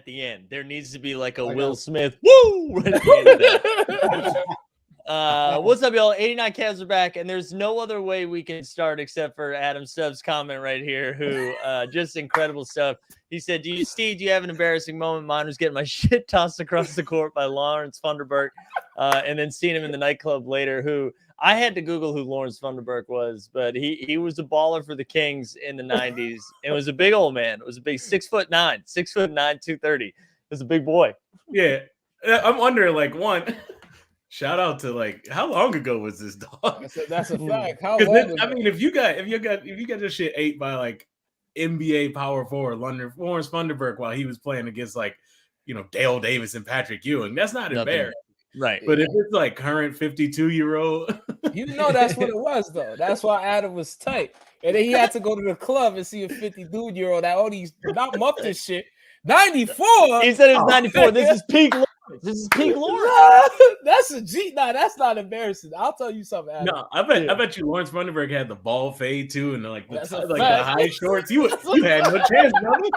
the end. There needs to be like a Will Smith, woo, right at the end of that. What's up, y'all? 89 Cavs are back, and there's no other way we can start except for Adam Stubbs' comment right here, who just incredible stuff. He said, Steve, do you have an embarrassing moment? Mine was getting my shit tossed across the court by Lawrence Funderburk, and then seeing him in the nightclub later, who I had to Google who Lawrence Funderburk was, but he was a baller for the Kings in the 90s. It was a big old man. It was a big 6'9", 230. It was a big boy. Yeah. I'm wondering, like, one, shout out to, like, how long ago was this, dog? That's a fact. How long I mean, if you got this shit ate by, like, NBA power forward Lawrence Funderburk while he was playing against, like, Dale Davis and Patrick Ewing, that's not embarrassing. Right. But if it's like current 52-year-old, that's what it was, though. That's why Adam was tight. And then he had to go to the club and see a 52-year-old that all these not muffin shit. 94. He said it was 94. This is peak Lawrence. This is peak Lawrence. That's a G. Nah, that's not embarrassing. I'll tell you something, Adam. No, I bet you Lawrence Funderburk had the ball fade too, and the high shorts. You had no chance, brother.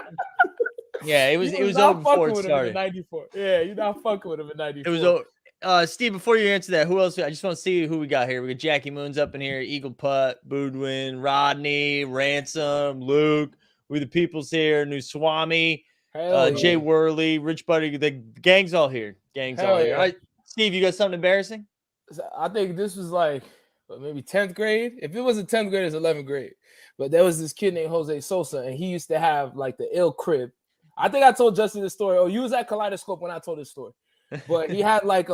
Yeah, it was over before it started. 94. Yeah, you're not fucking with him in 94. It was over. Steve, before you answer that, who else? I just want to see who we got here. We got Jackie Moon's up in here, Eagle Putt, Boudwin, Rodney, Ransom, Luke. We the people's here, New Swami, Jay Worley, Rich Buddy. The gang's all here. Here. All right, Steve, you got something embarrassing? I think this was like maybe 10th grade. If it wasn't 10th grade, it's 11th grade. But there was this kid named Jose Sosa, and he used to have like the ill crib. I think I told Justin this story. Oh, you was at Kaleidoscope when I told this story. But he had like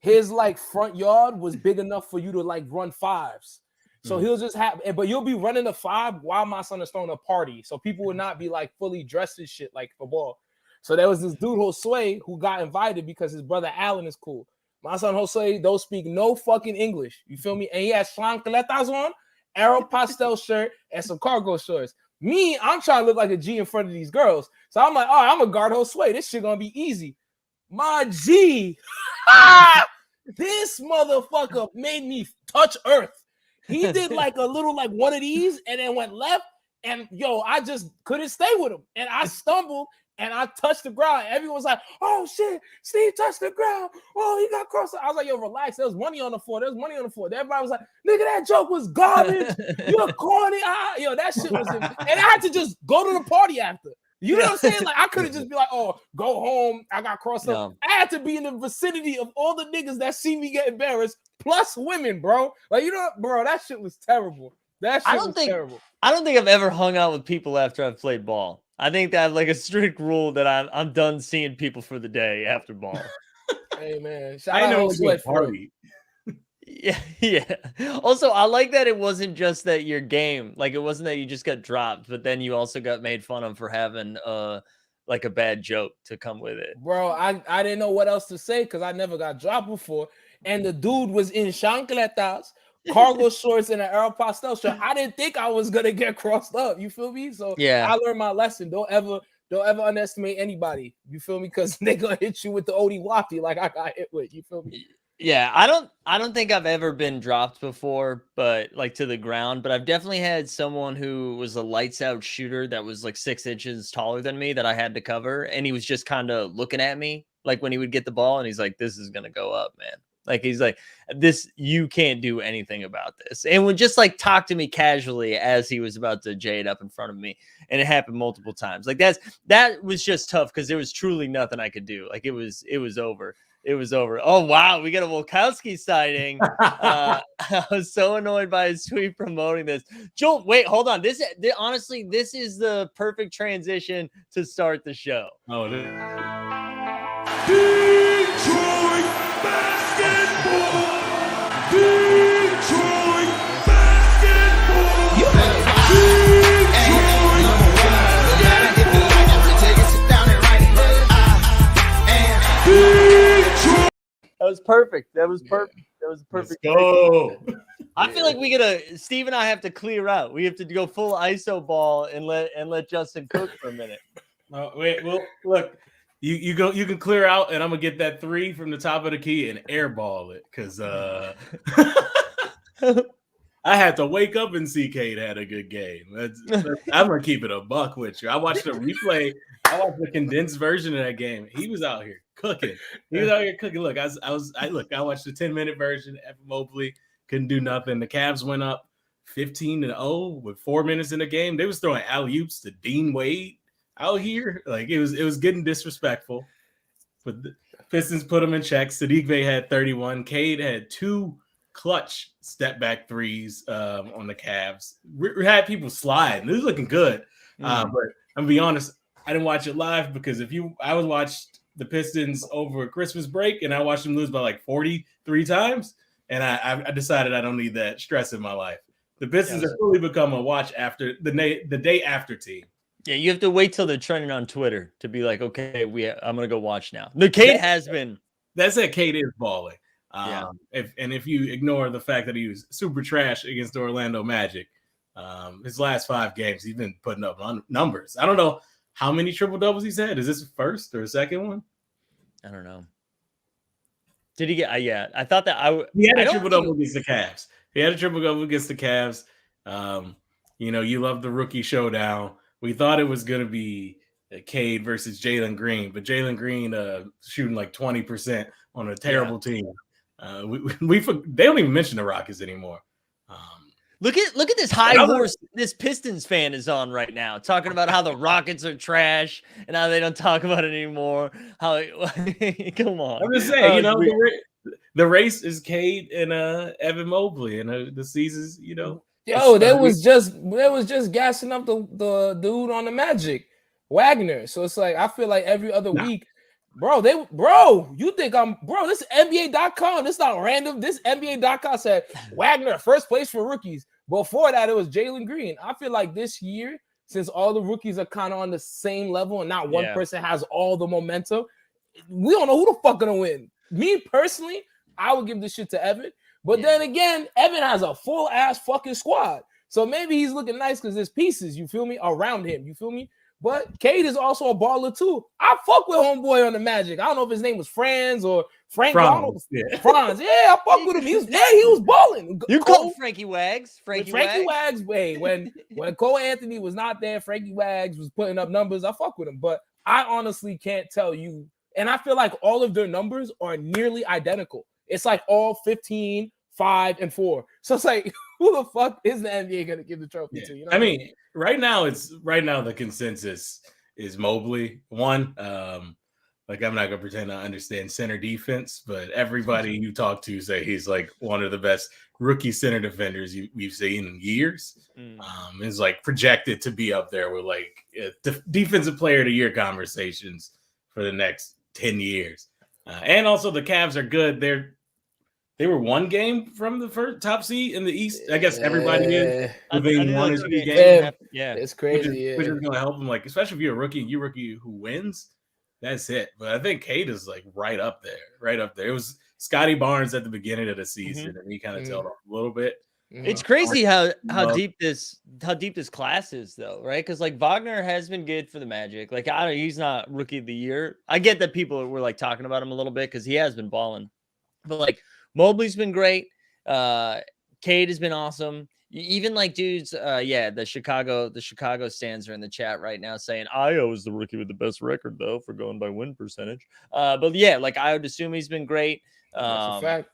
his like front yard was big enough for you to like run fives. So he'll just have, but you'll be running a 5 while my son is throwing a party. So people would not be like fully dressed and shit like for ball. So there was this dude Josue who got invited because his brother Alan is cool. My son Jose don't speak no fucking English. You feel me? And he has chancletas on, Aeropostale shirt, and some cargo shorts. Me, I'm trying to look like a G in front of these girls. So I'm like, all right, I'm a guard Josue. This shit gonna be easy. My G, this motherfucker made me touch earth. He did like a little like one of these and then went left. And yo, I just couldn't stay with him. And I stumbled and I touched the ground. Everyone was like, oh shit, Steve touched the ground. Oh, he got crossed. I was like, yo, relax. There was money on the floor. Everybody was like, nigga, that joke was garbage. You're corny. Yo, that shit was and I had to just go to the party after. You know what I'm saying? Like, I couldn't just be like, oh, go home. I got crossed up. I had to be in the vicinity of all the niggas that see me get embarrassed, plus women, bro. Like, bro, that shit was terrible. Terrible. I don't think I've ever hung out with people after I've played ball. I think that I have like a strict rule that I'm done seeing people for the day after ball. Hey, man. I know it's a party. Yeah. Also, I like that it wasn't just that your game, like it wasn't that you just got dropped, but then you also got made fun of for having like a bad joke to come with it. Bro, I didn't know what else to say because I never got dropped before. And the dude was in chancletas, cargo shorts, and an Aeropostale shirt. I didn't think I was gonna get crossed up. You feel me? So yeah, I learned my lesson. Don't ever underestimate anybody. You feel me? Because they gonna hit you with the Odie Wapi like I got hit with. You feel me? Yeah, I don't think I've ever been dropped before, but like to the ground. But I've definitely had someone who was a lights out shooter that was like 6 inches taller than me that I had to cover, and he was just kind of looking at me like when he would get the ball, and he's like, "This is gonna go up, man." Like he's like, "This, you can't do anything about this," and would just like talk to me casually as he was about to jade up in front of me, and it happened multiple times. Like that was just tough because there was truly nothing I could do. Like it was over. It was over. Oh, wow. We got a Volkowski sighting. I was so annoyed by his tweet promoting this. Joel, wait, hold on. Honestly, this is the perfect transition to start the show. Oh, Detroit basketball. Detroit basketball. You better That was perfect. That was perfect. That was perfect. Let's go. I feel like Steve and I have to clear out. We have to go full ISO ball and let Justin cook for a minute. Oh, wait, well, look, you can clear out, and I'm gonna get that 3 from the top of the key and airball it, because I had to wake up and see Cade had a good game. I'm gonna keep it a buck with you. I watched the replay. I watched the condensed version of that game. He was out here cooking. Look, I watched the 10-minute version. Evan Mobley couldn't do nothing. The Cavs went up 15-0 with 4 minutes in the game. They was throwing alley-oops to Dean Wade out here. Like it was getting disrespectful. But the Pistons put them in check. Sadiq Bey had 31. Cade had 2 clutch step back threes on the Cavs. We had people sliding. It was looking good. But I'm gonna be honest, I didn't watch it live because I would watch the Pistons over Christmas break and I watched them lose by like 43 times. And I decided I don't need that stress in my life. The Pistons have fully become a watch after the day after team. Yeah, you have to wait till they're trending on Twitter to be like, okay, I'm gonna go watch now. The Cade has been. That's it. Cade is balling. Yeah. If you ignore the fact that he was super trash against the Orlando Magic, his last 5 games he's been putting up numbers. I don't know how many triple doubles he's had. Is this the first or the second one? I don't know. Did he get? Yeah, I thought that he had a triple double against the Cavs. He had a triple double against the Cavs. You love the rookie showdown. We thought it was going to be Cade versus Jalen Green, but Jalen Green shooting like 20% on a terrible team. They don't even mention the Rockets anymore. Look at this high horse this Pistons fan is on right now, talking about how the Rockets are trash and how they don't talk about it anymore. Come on. I'm just saying, the race is Cade and Evan Mobley, and the season's, Yo, they was just gassing up the dude on the Magic, Wagner. So it's like I feel like every other week, you think this is NBA.com. This is not random. This NBA.com said Wagner first place for rookies. Before that, it was Jalen Green. I feel like this year, since all the rookies are kind of on the same level and not one person has all the momentum, we don't know who the fuck gonna win. Me personally, I would give this shit to Evan. But then again, Evan has a full ass fucking squad. So maybe he's looking nice because there's pieces, you feel me, around him. You feel me? But Cade is also a baller too. I fuck with homeboy on the Magic. I don't know if his name was Franz or Frank. Franz. Yeah, I fuck with him. He was balling. You call Frankie Wags. Frankie Wags. Wait, when Cole Anthony was not there, Frankie Wags was putting up numbers. I fuck with him. But I honestly can't tell you. And I feel like all of their numbers are nearly identical. It's like all 15, 5, and 4. So it's like, who the fuck is the NBA going to give the trophy to? You know right now the consensus is Mobley. One, I'm not gonna pretend I understand center defense, but everybody you talk to say he's like one of the best rookie center defenders we've seen in years. Is like projected to be up there with like defensive player of the year conversations for the next 10 years. And also the Cavs are good. They were 1 game from the first top seed in the East. I guess everybody is. Yeah, it's crazy. Which is going to help them, like, especially if you're a rookie who wins. That's it. But I think Cade is like right up there. It was Scotty Barnes at the beginning of the season, and he kind of tailed off a little bit. It's crazy how deep this class is, though, right? Because like Wagner has been good for the Magic. Like he's not rookie of the year. I get that people were like talking about him a little bit because he has been balling, but like Mobley's been great. Cade has been awesome. Even like dudes, the Chicago stands are in the chat right now saying Io is the rookie with the best record though for going by win percentage. But yeah, like I would assume he's been great. That's a fact.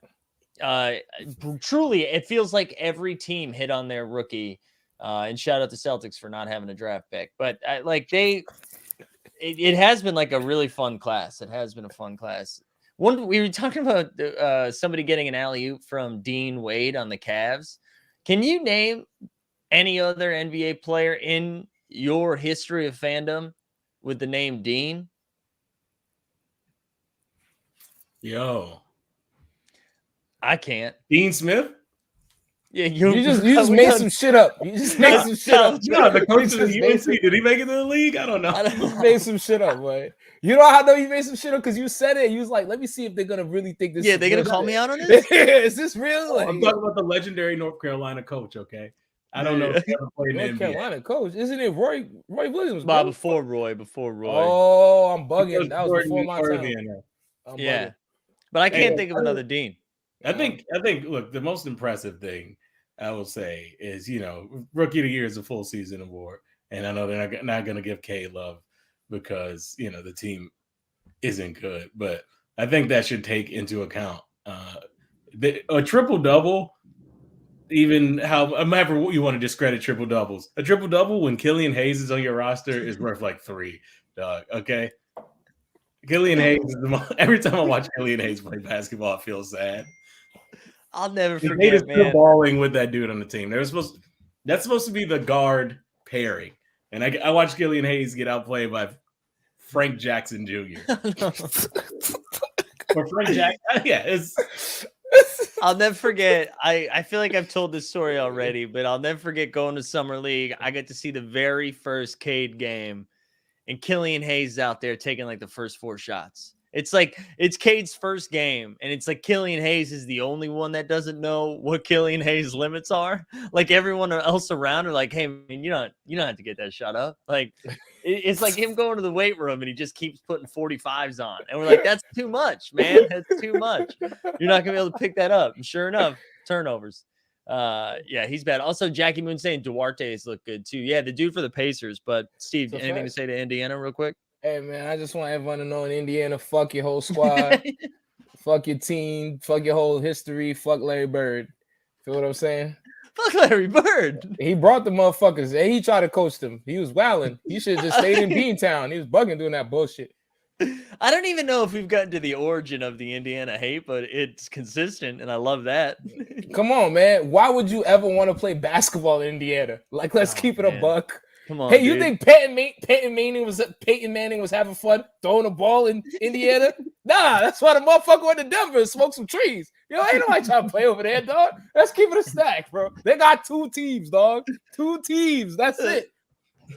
Truly, it feels like every team hit on their rookie. And shout out to Celtics for not having a draft pick, but it has been like a really fun class. It has been a fun class. We were talking about somebody getting an alley-oop from Dean Wade on the Cavs. Can you name any other NBA player in your history of fandom with the name Dean? Yo, I can't. Dean Smith? Yeah, you just made some shit up. You just made some shit up. No, the coach of the UNC, did he make it to the league? I don't know. You made some shit up, boy. You know how I know you made some shit up? Because you said it. You was like, let me see if they're gonna really think this. Yeah, they're gonna call me out on this. Is this real? Like, I'm talking about the legendary North Carolina coach. Okay, I don't know if he ever played in the North Carolina coach, isn't it Roy Williams? Before Roy. Oh, I'm bugging. That was before my time. Yeah, but I can't think of another Dean. I think. Look, the most impressive thing I will say is, rookie of the year is a full season award. And I know they're not going to give Cade love because, the team isn't good. But I think that should take into account a triple-double, even however you want to discredit triple-doubles. A triple-double when Killian Hayes is on your roster is worth like 3, dog, okay? Killian Hayes is every time I watch Killian Hayes play basketball, I feel sad. I'll never They forget, just man. balling with that dude on the team. That's supposed to be the guard pairing. And I watched Killian Hayes get outplayed by Frank Jackson Jr. Or Frank Jackson. Yeah, I'll never forget. I feel like I've told this story already, but I'll never forget going to Summer League. I got to see the very first Cade game, and Killian Hayes out there taking like the first 4 shots. It's Cade's first game, and it's like Killian Hayes is the only one that doesn't know what Killian Hayes' limits are. Like everyone else around are like, "Hey, man, you don't have to get that shot up." Like it's like him going to the weight room and he just keeps putting 45s on, and we're like, "That's too much, man. That's too much. You're not gonna be able to pick that up." And sure enough, turnovers. Yeah, he's bad. Also, Jackie Moon saying Duarte's look good too. Yeah, the dude for the Pacers. But Steve, anything to say to Indiana real quick? Hey, man, I just want everyone to know in Indiana, fuck your whole squad, fuck your team, fuck your whole history, fuck Larry Bird. Feel what I'm saying? Fuck Larry Bird. He brought the motherfuckers, and he tried to coach them. He was wilding. He should have just stayed in Beantown. He was bugging doing that bullshit. I don't even know if we've gotten to the origin of the Indiana hate, but it's consistent, and I love that. Come on, man. Why would you ever want to play basketball in Indiana? Like, let's keep it a buck. Come on, hey, you dude. think Peyton Manning was having fun throwing a ball in Indiana? Nah, that's why the motherfucker went to Denver and smoked some trees. Yo, ain't nobody trying to play over there, dog. Let's keep it a stack, bro. They got 2 teams, dog. 2 teams. That's it.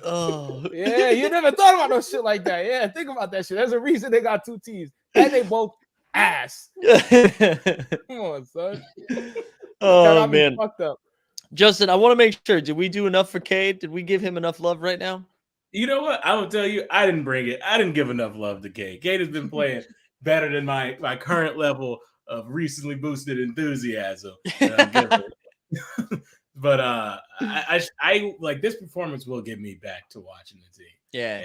Oh, yeah, you never thought about no shit like that. Yeah, think about that shit. There's a reason they got 2 teams, and they both ass. Come on, son. Oh man, fucked up. Justin, I want to make sure. Did we do enough for Cade? Did we give him enough love right now? You know what? I will tell you, I didn't bring it. I didn't give enough love to Cade. Cade has been playing better than my current level of recently boosted enthusiasm. But I like this performance will get me back to watching the team. Yeah,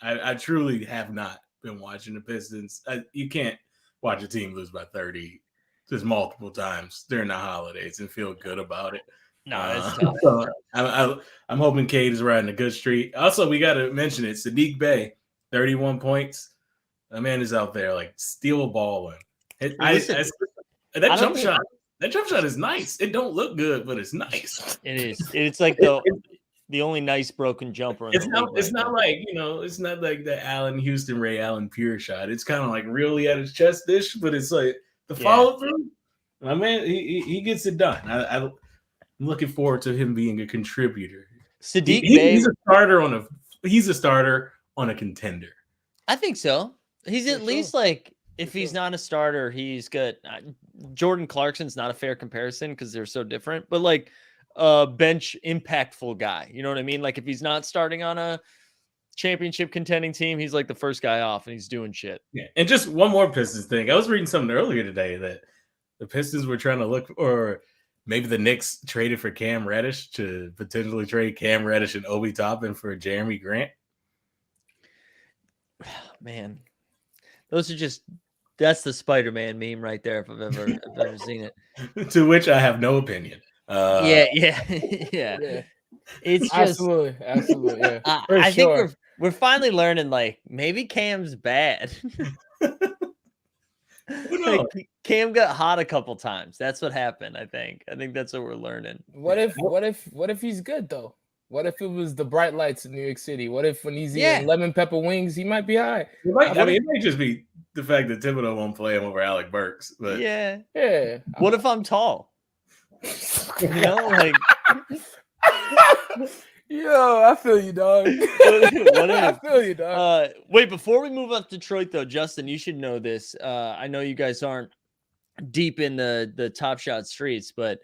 and I truly have not been watching the Pistons. You can't watch a team lose by 30 just multiple times during the holidays and feel good about it. No, it's tough. So I'm hoping Cade is riding a good streak. Also, we got to mention it. Sadiq Bey, 31 points. That man is out there like steal a ball. That jump shot is nice. It don't look good, but it's nice. It is. It's like the only nice broken jumper. It's not like it's not like the Ray Allen pure shot. It's kind of like really at his chest dish, but it's like the follow through. My man, he gets it done. I'm looking forward to him being a contributor. Sadiq Bey, he's a starter on a contender. I think so. He's at least like, if he's not a starter, he's good. Jordan Clarkson's not a fair comparison because they're so different, but like a bench impactful guy. You know what I mean? Like if he's not starting on a championship contending team, he's like the first guy off and he's doing shit. Yeah. And just one more Pistons thing. I was reading something earlier today that the Pistons were trying to look, or maybe the Knicks traded for Cam Reddish to potentially trade Cam Reddish and Obi Toppin for Jeremy Grant. Man, that's the Spider-Man meme right there. If I've ever seen it. To which I have no opinion. Yeah. It's just absolutely. Yeah. I think we're finally learning like maybe Cam's bad. Like, Cam got hot a couple times. That's what happened. I think that's what we're learning. What if he's good though? What if it was the bright lights in New York City? What if when he's eating lemon pepper wings, he might be high? It might just be the fact that Thibodeau won't play him over Alec Burks. But yeah. What if I'm tall? Like. Yo, I feel you, dog. I feel you, dog. Wait, before we move up to Detroit, though, Justin, you should know this. I know you guys aren't deep in the Top Shot streets, but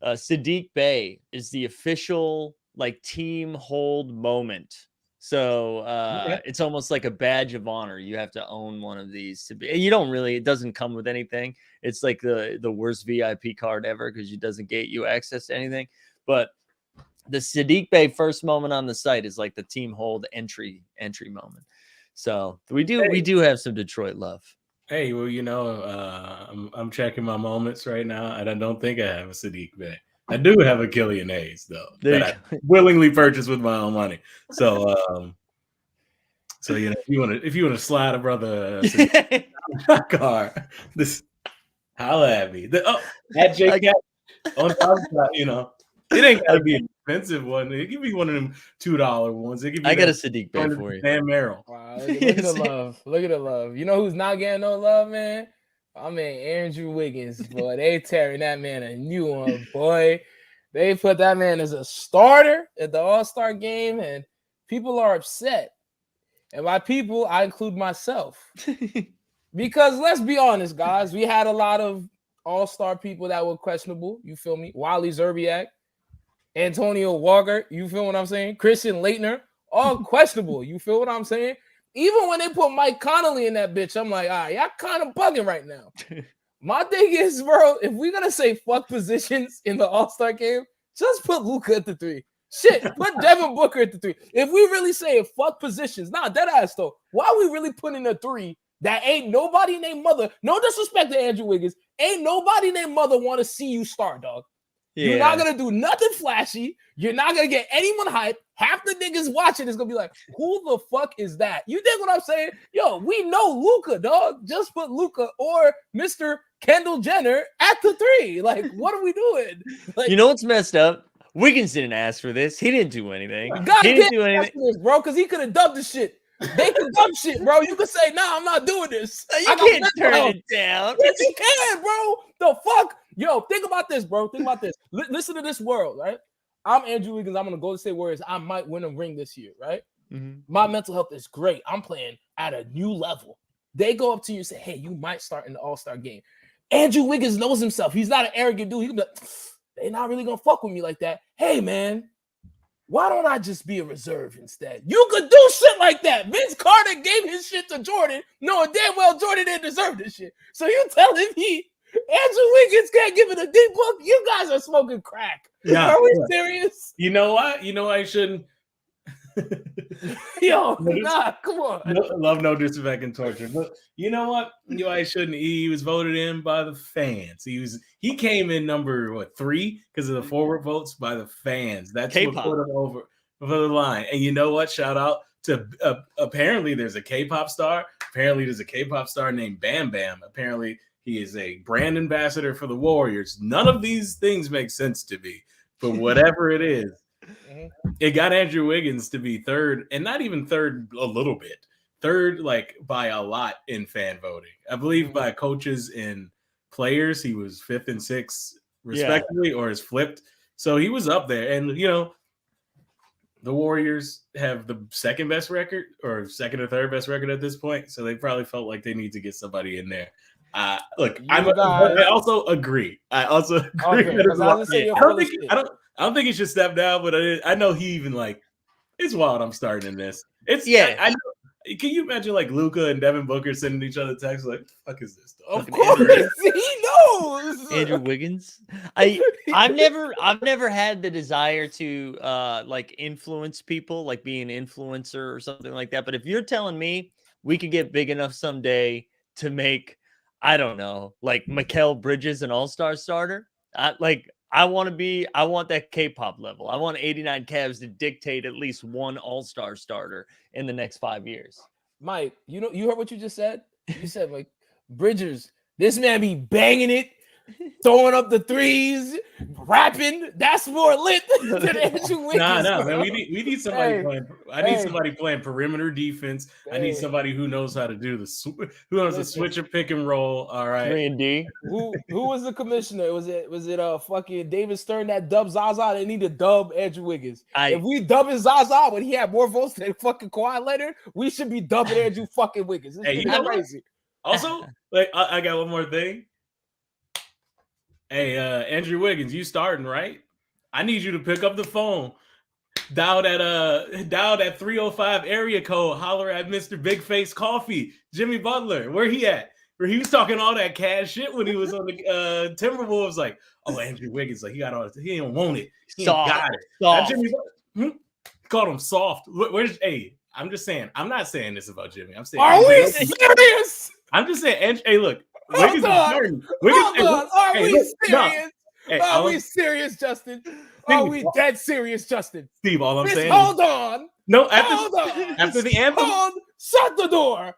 Sadiq Bey is the official like team hold moment So Okay. it's almost like a badge of honor. You have to own one of these to be. And you don't really. It doesn't come with anything. It's like the worst VIP card ever because it doesn't get you access to anything. But the Sadiq Bey first moment on the site is like the team hold entry moment. So we do have some Detroit love. Hey, well, I'm checking my moments right now, and I don't think I have a Sadiq Bey. I do have a Killian Hayes though There that you I willingly purchased with my own money. So, if you want to slide a brother Sadiq car, this holla at me. At JCat on top of that, it ain't gotta be an expensive one. It could be one of them $2 ones. It could be I got a Sadiq Bey one for you. Sam Merrill. Wow, look at the love. Look at the love. You know who's not getting no love, man? I mean, Andrew Wiggins, boy. They tearing that man a new one, boy. They put that man as a starter at the All-Star game, and people are upset. And by people, I include myself. Because let's be honest, guys, we had a lot of All-Star people that were questionable. You feel me? Wally Zerbiak, Antonio Walker, you feel what I'm saying? Christian Laettner, all questionable. You feel what I'm saying? Even when they put Mike Conley in that bitch, I'm like, y'all kind of bugging right now. My thing is, bro, if we're gonna say fuck positions in the All-Star game, just put Luka at the 3. Shit, put Devin Booker at the 3. If we really say fuck positions, dead ass though, why are we really putting a 3 that ain't nobody named mother? No disrespect to Andrew Wiggins, ain't nobody named mother want to see you start, dog. Yeah. You're not gonna do nothing flashy. You're not gonna get anyone hyped. Half the niggas watching is gonna be like, "Who the fuck is that?" You dig what I'm saying? Yo, we know Luka, dog. Just put Luka or Mr. Kendall Jenner at the 3. Like, what are we doing? Like, you know what's messed up? Wiggins didn't ask for this. He didn't do anything. He didn't do anything, this, bro, because he could have dubbed the shit. They can dub shit, bro. You can say, "Nah, I'm not doing this." You can't turn it down. Yes, you can, bro. The fuck? Yo, think about this, bro. Think about this. Listen to this world, right? I'm Andrew Wiggins. I'm going to go to State Warriors. I might win a ring this year, right? Mm-hmm. My mental health is great. I'm playing at a new level. They go up to you and say, "Hey, you might start in the All-Star game." Andrew Wiggins knows himself. He's not an arrogant dude. He can be like, "They're not really going to fuck with me like that. Hey, man, why don't I just be a reserve instead?" You could do shit like that. Vince Carter gave his shit to Jordan, knowing damn well Jordan didn't deserve this shit. So you telling me Andrew Wiggins can't give it a deep book? You guys are smoking crack. Yeah, are we serious? You know what? I shouldn't. Yo, come on. Love no disrespect and torture. But you know what? I shouldn't. He was voted in by the fans. He came in number 3 because of the forward votes by the fans. That's K-pop. What put him over the line. And you know what? Shout out to apparently there's a K-pop star. Apparently there's a K-pop star named Bam Bam. Apparently he is a brand ambassador for the Warriors. None of these things make sense to me, but whatever it is. It got Andrew Wiggins to be third, and not even third a little bit. Third, like by a lot in fan voting. I believe by coaches and players, he was 5th and 6th respectively, or is flipped. So he was up there. And, the Warriors have the second best record or second or third best record at this point. So they probably felt like they need to get somebody in there. Look, I also agree. I don't think he should step down, but I know he even it's wild. I'm starting in this. I know. Can you imagine Luka and Devin Booker sending each other texts like, "Fuck is this?" Of course, he knows. Andrew Wiggins. I've never had the desire to influence people, like be an influencer or something like that. But if you're telling me we could get big enough someday to make, I don't know, like Mikal Bridges an all-star starter, I want that K-pop level. I want 89 Cavs to dictate at least one all-star starter in the next 5 years. Mike, you heard what you just said? You said Bridges, this man be banging it, throwing up the threes, rapping. That's more lit than Andrew Wiggins. No, man. We need somebody playing. I need somebody playing perimeter defense. I need somebody who knows how to do to switch a pick and roll. All right. 3-and-D. Who was the commissioner? Was it fucking David Stern that dubbed Zaza? They need to dub Andrew Wiggins. If we dubbing Zaza when he had more votes than fucking Kawhi Leonard, we should be dubbing Andrew fucking Wiggins. This is crazy. Also, I got one more thing. Hey, Andrew Wiggins, you starting, right? I need you to pick up the phone Dialed at 305 area code, holler at Mr. Big Face Coffee, Jimmy Butler. Where he at? Where he was talking all that cash shit when he was on the Timberwolves, like, oh, Andrew Wiggins, like he got all this, he don't want it. He ain't got it. That Jimmy Butler, called him soft. Hey, I'm just saying, I'm not saying this about Jimmy. I'm saying, are we serious? I'm just saying, hey, look, Wiggins Hold is on. Wiggins, Are we serious? Hey, are we serious, Justin? Are we dead serious, Justin? Steve, all I'm saying. Hold on. No, Hold on. after the anthem. Shut the door.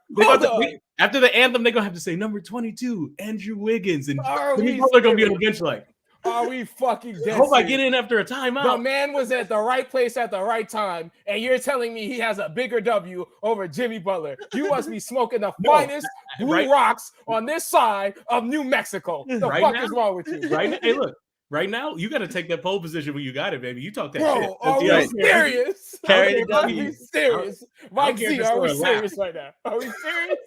After the anthem, they're gonna have to say number 22, Andrew Wiggins, and we people are gonna be on the bench like, are we fucking dead? I hope I serious? get in after a timeout. The man was at the right place at the right time, and you're telling me he has a bigger W over Jimmy Butler. You must be smoking the finest blue rocks on this side of New Mexico. The fuck is wrong with you? Right now, hey, look. Right now, you got to take that pole position when you got it, baby. You talk that shit. Are we serious? Are we serious? Mike Z, are we serious right now? Are we serious?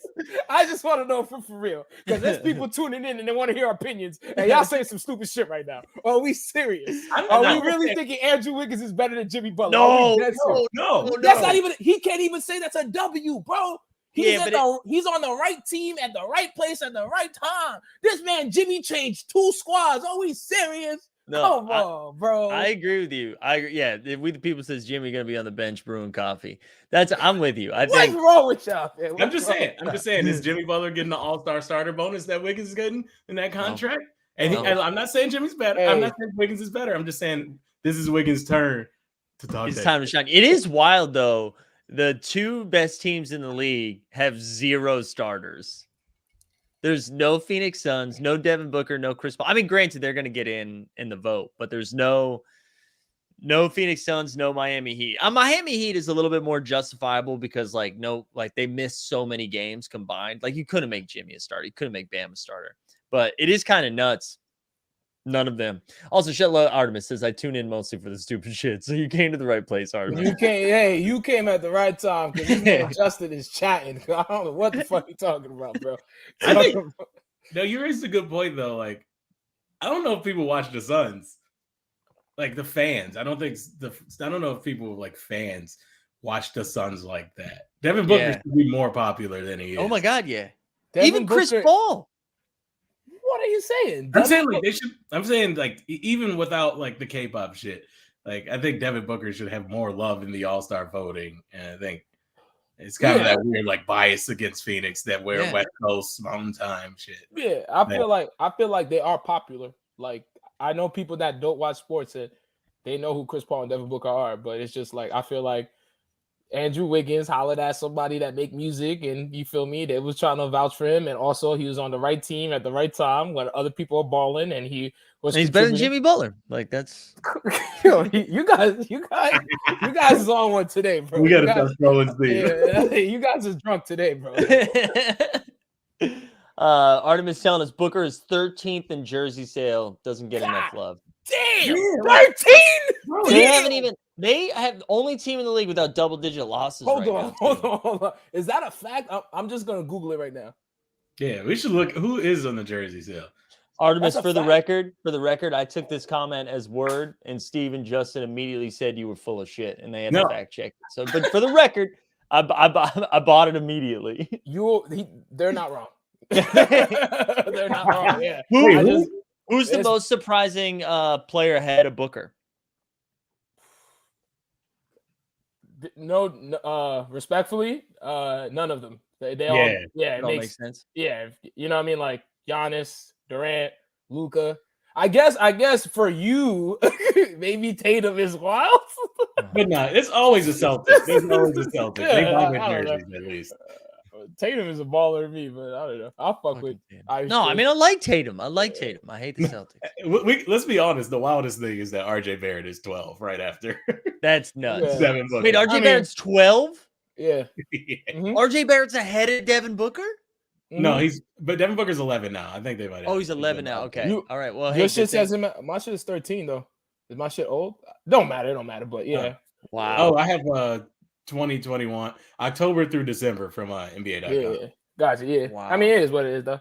I just want to know for real. Because there's people tuning in and they want to hear our opinions. And y'all saying some stupid shit right now. Are we serious? Are we really thinking Andrew Wiggins is better than Jimmy Butler? No. That's not even, he can't even say that's a W, bro. He's on the right team at the right place at the right time. This man Jimmy changed 2 squads. Are we serious? No, come on, bro. I agree with you. If we the people says Jimmy gonna be on the bench brewing coffee. I'm with you. What's wrong with y'all? Man? I'm just saying. Is Jimmy Butler getting the All-Star starter bonus that Wiggins is getting in that contract? And I'm not saying Jimmy's better. I'm not saying Wiggins is better. I'm just saying this is Wiggins' turn to talk. It's time to shine. It is wild though. The 2 best teams in the league have 0 starters. There's no Phoenix Suns, no Devin Booker, no Chris Paul. I mean, granted, they're going to get in the vote, but there's no Phoenix Suns, no Miami Heat. Miami Heat is a little bit more justifiable because, they missed so many games combined. Like, you couldn't make Jimmy a starter. You couldn't make Bam a starter. But it is kind of nuts. None of them. Also, Shetla Artemis says, I tune in mostly for the stupid shit. So you came to the right place, Artemis. You came at the right time because Justin is chatting. I don't know what the fuck you talking about, bro. No, you raised a good point, though. Like, I don't know if people watch the Suns. Like, the fans. I don't know if people, like, fans watch the Suns like that. Devin Booker should be more popular than he is. Oh, my God, yeah. Even Chris Paul. What are you saying? I'm saying like they should. I'm saying like even without like the K-pop shit, like I think Devin Booker should have more love in the All-Star voting, and I think it's kind of that weird like bias against Phoenix that we're West Coast Mountain Time shit. Yeah, I feel like they are popular. Like I know people that don't watch sports and they know who Chris Paul and Devin Booker are, but it's just like I feel like Andrew Wiggins hollered at somebody that make music, and you feel me? They was trying to vouch for him, and also he was on the right team at the right time when other people are balling, and he was. And he's better than Jimmy Butler. Like that's. you guys is on one today, bro. We gotta start scrolling, Steve. You guys is drunk today, bro. Artemis telling us Booker is 13th in jersey sale. Doesn't get enough love. Damn, 13. They haven't even. They have the only team in the league without double-digit losses. Hold on. Is that a fact? I'm just gonna Google it right now. Yeah, we should look. Who is on the jersey sale? Artemis, for the record, I took this comment as word, and Steve and Justin immediately said you were full of shit, and they had to fact check it. So, but for the record, I bought it immediately. They're not wrong. They're not wrong. Yeah. Who's the most surprising player ahead of Booker? No, respectfully, none of them. They all, it all makes sense. Yeah, you know what I mean, like Giannis, Durant, Luka. I guess for you, maybe Tatum is wild. But no, it's always a Celtic. There's always a Celtic. They buy their jerseys at least. Tatum is a baller to me, but I don't know. I'll fuck with. I like Tatum. I hate the Celtics. Let's be honest. The wildest thing is that RJ Barrett is 12 right after. That's nuts. Yeah. Wait, RJ Barrett's 12? Yeah. Mm-hmm. RJ Barrett's ahead of Devin Booker? Mm-hmm. No, but Devin Booker's 11 now. I think they might. Oh, he's 11 now. Okay. All right. Well, your shit says my shit is 13 though. Is my shit old? Don't matter. It don't matter. But yeah. Wow. Oh, I have 2021 October through December from NBA.com. Yeah. Gotcha. Yeah. Wow. I mean, it is what it is though.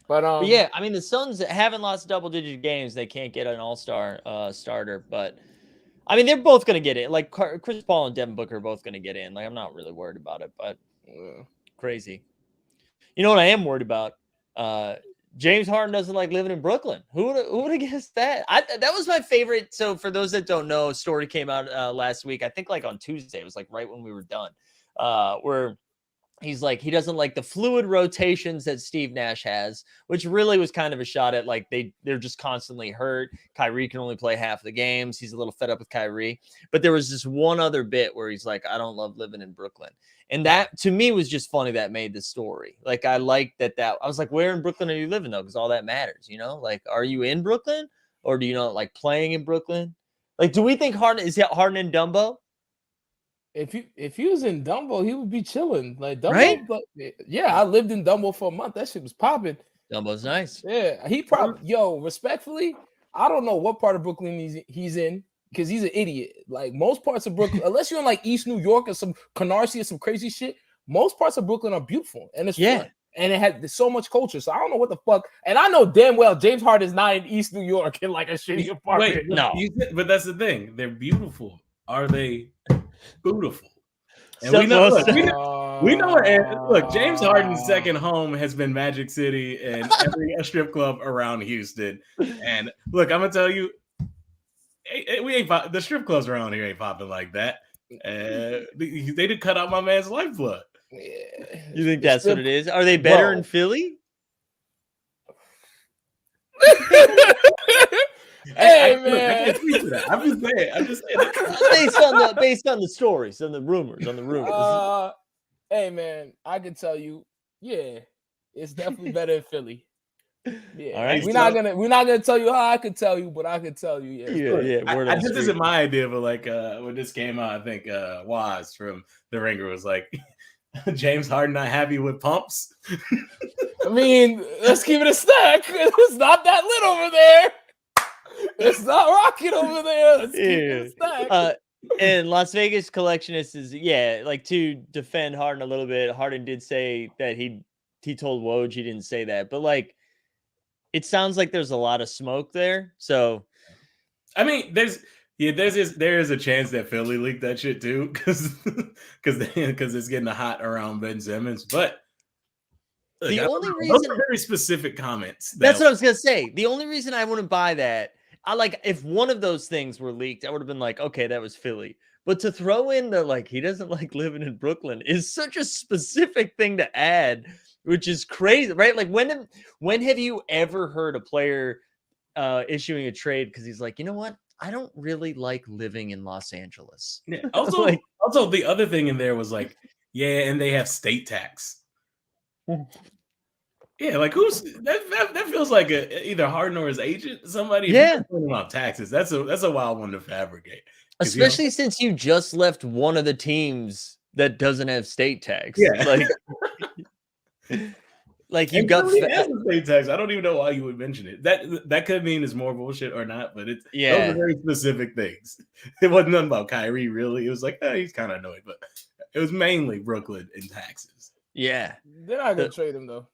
But yeah, I mean the Suns haven't lost double-digit games. They can't get an all-star starter, but I mean, they're both going to get in. Like Chris Paul and Devin Booker are both going to get in. Like, I'm not really worried about it, but crazy. You know what I am worried about? James Harden doesn't like living in Brooklyn. Who would have guessed that? That was my favorite. So for those that don't know, a story came out last week. I think like on Tuesday. It was like right when we were done. Where he's like, he doesn't like the fluid rotations that Steve Nash has, which really was kind of a shot at like they're just constantly hurt. Kyrie can only play half the games. He's a little fed up with Kyrie. But there was just one other bit where he's like, I don't love living in Brooklyn. And that to me was just funny that made the story. Like I liked that I was like, where in Brooklyn are you living though? Because all that matters, you know? Like, are you in Brooklyn or do you not like playing in Brooklyn? Like, do we think Harden in Dumbo? If he was in Dumbo, he would be chilling. Like Dumbo, right? But yeah, I lived in Dumbo for a month. That shit was popping. Dumbo's nice. Yeah, he probably respectfully, I don't know what part of Brooklyn he's in because he's an idiot. Like most parts of Brooklyn, unless you're in like East New York or some Canarsie or some crazy shit, most parts of Brooklyn are beautiful and it's fun. And it had so much culture. So I don't know what the fuck. And I know damn well James Harden is not in East New York in like a shitty apartment. Wait, no. But that's the thing. They're beautiful. Are they beautiful? And So, we know look, James Harden's second home has been Magic City and every strip club around Houston. And look, I'm gonna tell you, the strip clubs around here ain't popping like that. They did cut out my man's lifeblood. Yeah. You think that's what it is? Are they better in Philly? Hey man, I'm just saying. based on the stories and the rumors. Hey man, I can tell you, yeah, it's definitely better in Philly. Yeah, all right. We're not gonna tell you how I could tell you, but I could tell you, yeah. This isn't my idea, but like when this came out, I think Waz from The Ringer was like, James Harden not happy with pumps. I mean, let's keep it a stack. It's not that lit over there. It's not rocking over there. Let's keep it a stack. And Las Vegas Collectionist is like to defend Harden a little bit. Harden did say that he told Woj he didn't say that, but like it sounds like there's a lot of smoke there. So I mean, there is a chance that Philly leaked that shit too, because it's getting hot around Ben Simmons. But look, the only reason those are very specific comments. That's what I was gonna say. The only reason I wouldn't buy that, if one of those things were leaked, I would have been like, okay, that was Philly. But to throw in the like he doesn't like living in Brooklyn is such a specific thing to add, which is crazy, right? Like when have you ever heard a player issuing a trade because he's like, you know what? I don't really like living in Los Angeles. Yeah. Also, the other thing in there was like, and they have state tax. Yeah, like who's that feels like either Harden or his agent, somebody complaining about taxes. That's a wild one to fabricate. Especially since you just left one of the teams that doesn't have state tax. Yeah. Like you got state tax. I don't even know why you would mention it. That could mean it's more bullshit or not, but those are very specific things. It wasn't nothing about Kyrie really. It was like, he's kind of annoyed, but it was mainly Brooklyn and taxes. Yeah. They're not gonna trade him though.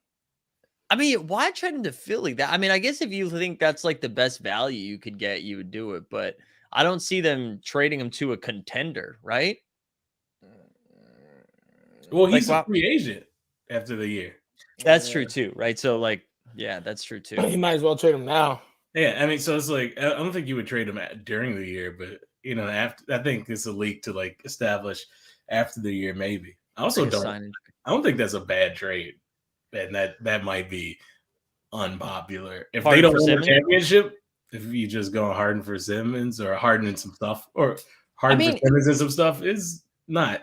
I mean, why trade him to Philly? I mean, I guess if you think that's like the best value you could get, you would do it, but I don't see them trading him to a contender, right? Well, he's a free agent after the year. That's true too, right? So that's true too. You might as well trade him now. Yeah, I mean, so it's like I don't think you would trade him during the year, but after I think it's a leak to like establish after the year maybe. I also don't think that's a bad trade, and that might be unpopular if they don't win the championship. If you just go Harden for Simmons or Harden and some stuff, or Harden for Simmons and some stuff is not.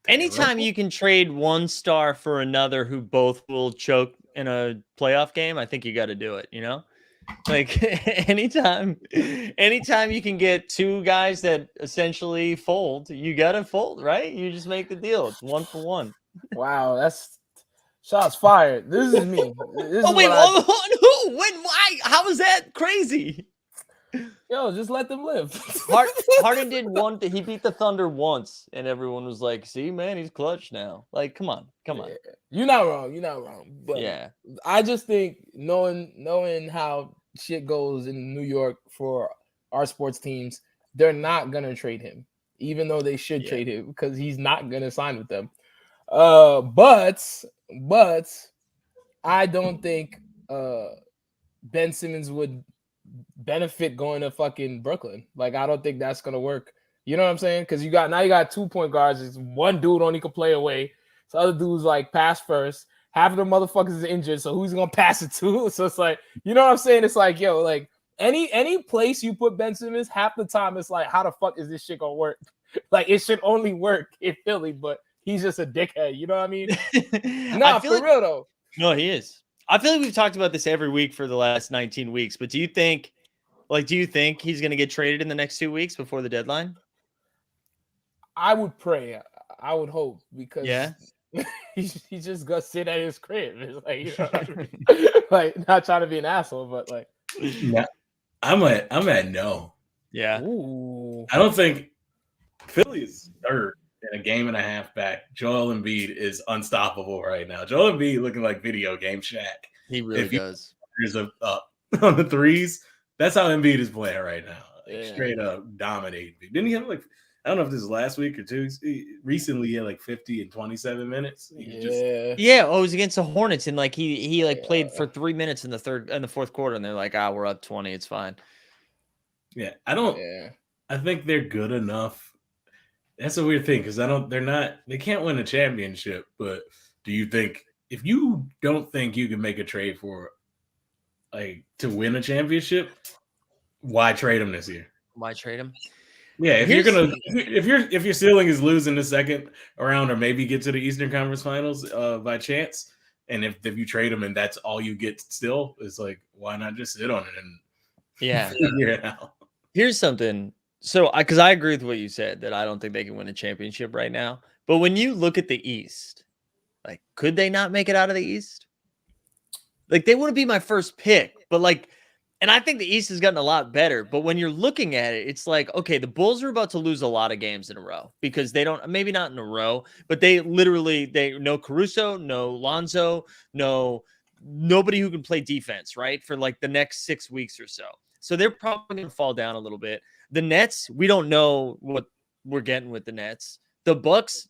Anytime you can trade one star for another who both will choke in a playoff game, I think you got to do it, Like anytime you can get two guys that essentially fold, you got to fold, right? You just make the deal. It's 1 for 1. Wow, that's shots fired. This is me. Who? When? Why? How is that crazy? Yo, just let them live. Harden did one. He beat the Thunder once, and everyone was like, "See, man, he's clutch now." Like, come on. Yeah. You're not wrong. But yeah, I just think knowing how shit goes in New York for our sports teams, they're not gonna trade him, even though they should Yeah. trade him because he's not gonna sign with them. But I don't think Ben Simmons would benefit going to fucking Brooklyn. Like, I don't think that's gonna work. You know what I'm saying? Because you got 2 point guards. It's one dude only can play away. So other dudes like pass first. Half of the motherfuckers is injured. So who's gonna pass it to? So it's like, you know what I'm saying? It's like, yo, like any place you put Ben Simmons, half the time it's like, how the fuck is this shit gonna work? Like, it should only work in Philly, but he's just a dickhead. You know what I mean? Nah, for real though. No, he is. I feel like we've talked about this every week for the last 19 weeks, but do you think he's going to get traded in the next 2 weeks before the deadline? I would pray. I would hope, because Yeah. he's just gonna sit at his crib. It's like, you know what I mean? Like, not trying to be an asshole, but like, Yeah, I'm at no. Yeah. ooh. I don't think Philly is third in a game and a half back. Joel Embiid is unstoppable right now. Joel Embiid looking like video game Shaq. He really does. There's up on the threes. That's how Embiid is playing right now. Like, Yeah. straight up dominating. Didn't he have like, I don't know if this is last week or 2 weeks. Recently, he had like 50 in 27 minutes. Yeah. Oh, it was against the Hornets, and like he played for 3 minutes in the fourth quarter, and they're like, we're up 20, it's fine. Yeah, Yeah. I think they're good enough. That's a weird thing because they can't win a championship. But do you think, if you don't think you can make a trade for like to win a championship, why trade him this year? Why trade him? Yeah, if your ceiling is losing the second round or maybe get to the Eastern Conference Finals by chance, and if you trade him and that's all you get still, it's like, why not just sit on it and figure it out? Here's something. So, because I agree with what you said, that I don't think they can win a championship right now. But when you look at the East, like, could they not make it out of the East? Like, they wouldn't be my first pick, but like, and I think the East has gotten a lot better. But when you're looking at it, it's like, okay, the Bulls are about to lose a lot of games in a row because they don't, maybe not in a row, but they no Caruso, no Lonzo, no nobody who can play defense, right? For like the next 6 weeks or so. So they're probably going to fall down a little bit. The Nets, we don't know what we're getting with the Nets. The Bucks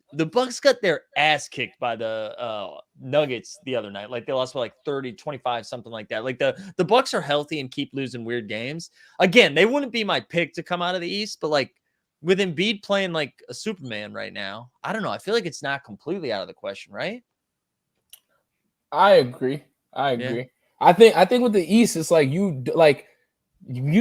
got their ass kicked by the Nuggets the other night. Like, they lost by like 30, 25, something like that. Like, the Bucks are healthy and keep losing weird games. Again, they wouldn't be my pick to come out of the East, but like, with Embiid playing like a Superman right now, I don't know. I feel like it's not completely out of the question, right? I agree. Yeah. I think with the East, it's like you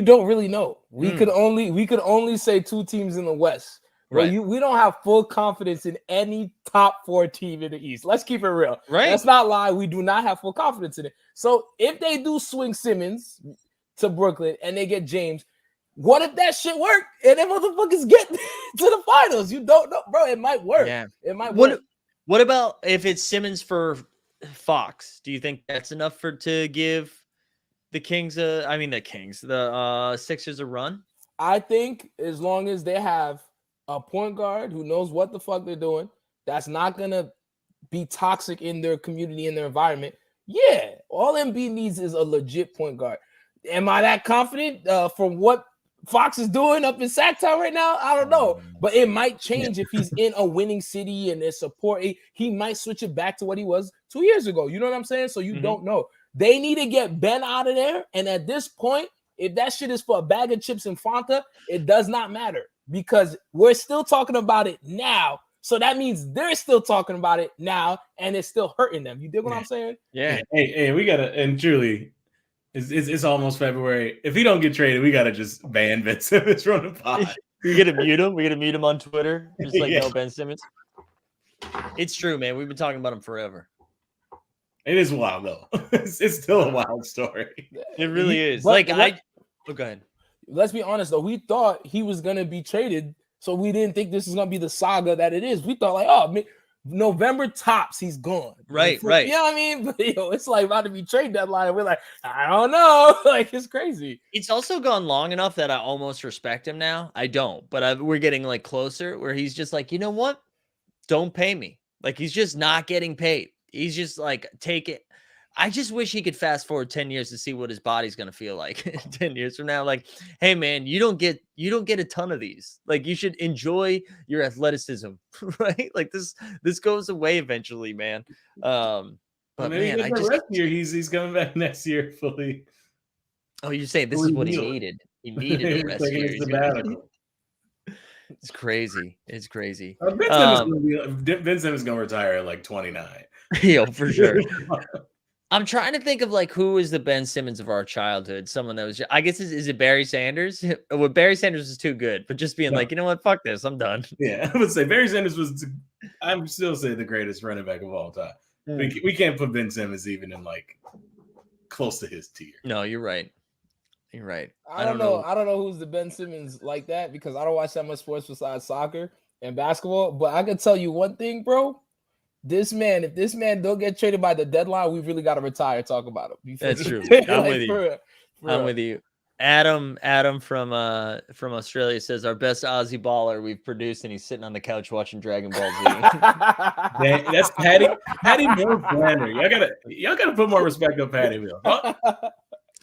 don't really know. We could only say 2 teams in the West. Right. We don't have full confidence in any top 4 team in the East. Let's keep it real. Right. Let's not lie. We do not have full confidence in it. So if they do swing Simmons to Brooklyn and they get James, what if that shit work and them motherfuckers get to the finals? You don't know, bro. It might work. Yeah. It might work. What about if it's Simmons for Fox? Do you think that's enough to give the Sixers a run? I think as long as they have a point guard who knows what the fuck they're doing, that's not gonna be toxic in their community, in their environment. Yeah, all Embiid needs is a legit point guard. Am I that confident from what Fox is doing up in Sacktown right now? I don't know, but it might change if he's in a winning city and there's support. He might switch it back to what he was 2 years ago. You know what I'm saying? So you don't know. They need to get Ben out of there, and at this point, if that shit is for a bag of chips and Fanta, it does not matter. Because we're still talking about it now. So that means they're still talking about it now, and it's still hurting them. You dig what I'm saying? Yeah. Hey, we gotta, and truly, it's almost February. If he don't get traded, we gotta just ban Ben Simmons from the pod. We gotta mute him. We gotta mute him on Twitter. Just like, no Ben Simmons. It's true, man. We've been talking about him forever. It is wild though. It's still a wild story. It really is. Go ahead. Let's be honest though. We thought he was gonna be traded, so we didn't think this is gonna be the saga that it is. We thought like, oh, November tops, he's gone. Right. You know what I mean? But, it's like about to be trade deadline, and we're like, I don't know. Like, it's crazy. It's also gone long enough that I almost respect him now. I don't, but we're getting like closer where he's just like, you know what? Don't pay me. Like, he's just not getting paid. He's just like, take it. I just wish he could fast forward 10 years to see what his body's gonna feel like 10 years from now. Like, hey man, you don't get a ton of these. Like, you should enjoy your athleticism, right? Like this goes away eventually, man. Well, But maybe man, he I gets the just rest year. He's coming back next year fully. oh, you're saying this is what he healed. needed. He needed a He's rest taking year. a He's gonna- sabbatical. It's crazy. It's crazy. Ben Simmons is gonna retire at like 29. Yo, for sure. I'm trying to think of like who is the Ben Simmons of our childhood. Someone that was, I guess, is it Barry Sanders? Well, Barry Sanders is too good, but just being No. like, you know what, fuck this, I'm done. Yeah, I would say Barry Sanders was. I'm still say the greatest running back of all time. We can't put Ben Simmons even in like close to his tier. No, you're right. You're right. I don't know. I don't know who's the Ben Simmons like that because I don't watch that much sports besides soccer and basketball. But I can tell you one thing, bro. If this man don't get traded by the deadline, we really got to retire. Talk about him. That's true. Like, I'm with you. for real. I'm with you. Adam from Australia says our best Aussie baller we've produced, and he's sitting on the couch watching Dragon Ball Z. That's Patty Mills Flander. Y'all gotta put more respect on Patty Mills.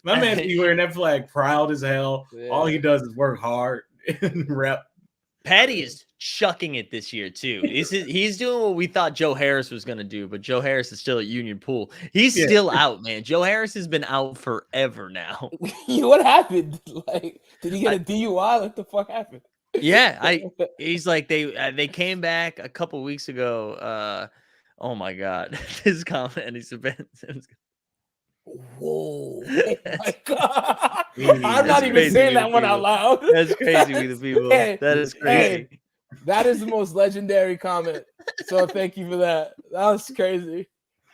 My man be wearing that flag proud as hell. Yeah. All he does is work hard and rep. Patty is chucking it this year too. He's doing what we thought Joe Harris was going to do, but Joe Harris is still at Union Pool. He's still out, man. Joe Harris has been out forever now. What happened? Like, did he get a DUI? What the fuck happened? Yeah, he's like they came back a couple weeks ago. Oh my god, his comment. He's been. Whoa! Oh my god! I'm not even saying that one out loud. That's crazy with the people. That is crazy. Hey, that is the most legendary comment. So thank you for that. That was crazy.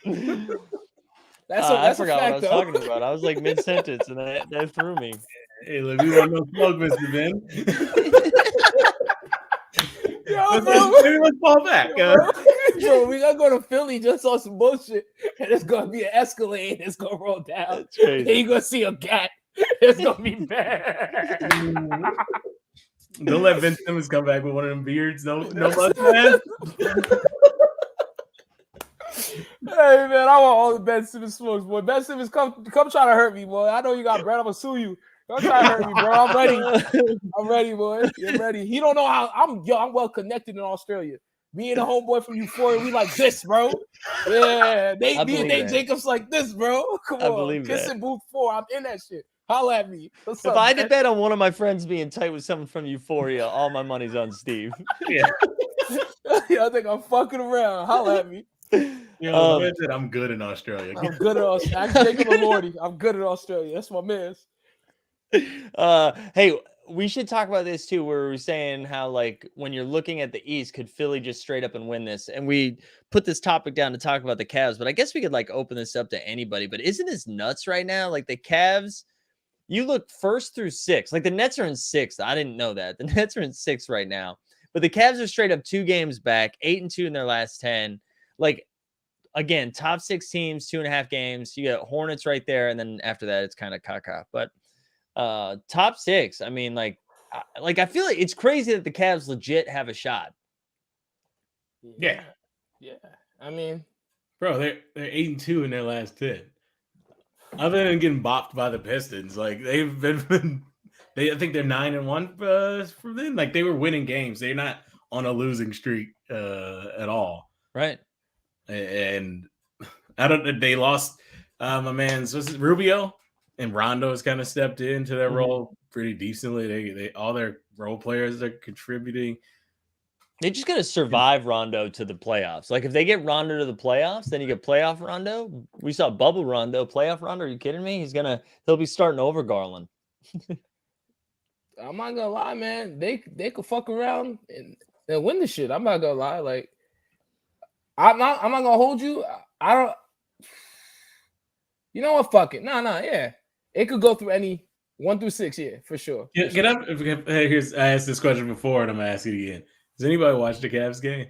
I forgot what I was talking about. I was like mid sentence, and that threw me. Hey, look, we want no smoke, Mr. Ben. Let's fall back. Bro, we gotta go to Philly just on some bullshit, and it's gonna be an Escalade. It's gonna roll down. That's crazy. And you gonna see a cat. It's gonna be bad. Don't let Ben Simmons come back with one of them beards. No mustache. Hey man, I want all the Ben Simmons smokes, boy. Ben Simmons, come try to hurt me, boy. I know you got bread. I'm gonna sue you. Don't try to hurt me, bro. I'm ready. I'm ready, boy. You're ready. He don't know how I'm well connected in Australia. Me and the homeboy from Euphoria, we like this, bro. Yeah, me and Nate Jacobs like this, bro. Come on, Kissing Booth 4. I'm in that shit. Holla at me. If I had to bet on one of my friends being tight with someone from Euphoria, all my money's on Steve. Yeah. I think I'm fucking around. Holla at me. I'm good in Australia. I'm good at Australia. I Jacob and Lordy. I'm good at Australia. That's my man's. Hey, we should talk about this too, where we're saying how, like, when you're looking at the East, could Philly just straight up and win this? And we put this topic down to talk about the Cavs, but I guess we could like open this up to anybody. But isn't this nuts right now? Like the Cavs, you look 1st through 6th. Like the Nets are in 6th. I didn't know that. The Nets are in 6th right now, but the Cavs are straight up 2 games back, 8-2 in their last 10. Like, again, top 6 teams, 2.5 games. You got Hornets right there, and then after that, it's kind of caca. But top 6, I mean, like I feel like it's crazy that the Cavs legit have a shot. Yeah. I mean, bro, they're 8-2 in their last 10. Other than getting bopped by the Pistons, like they've been, I think they're 9-1 from then. Like they were winning games. They're not on a losing streak at all. Right. And they lost my man's Rubio and Rondo has kind of stepped into their role pretty decently. They all their role players are contributing. They just got to survive Rondo to the playoffs. Like if they get Rondo to the playoffs, then you get playoff Rondo. We saw bubble Rondo, playoff Rondo. Are you kidding me? He'll be starting over Garland. I'm not gonna lie, man. They could fuck around and win the shit. I'm not gonna lie. Like I'm not gonna hold you. I don't. You know what? Fuck it. No. Yeah, it could go through any 1 through 6. Yeah, for sure. Get up. I asked this question before, and I'm gonna ask it again. Does anybody watch the Cavs game?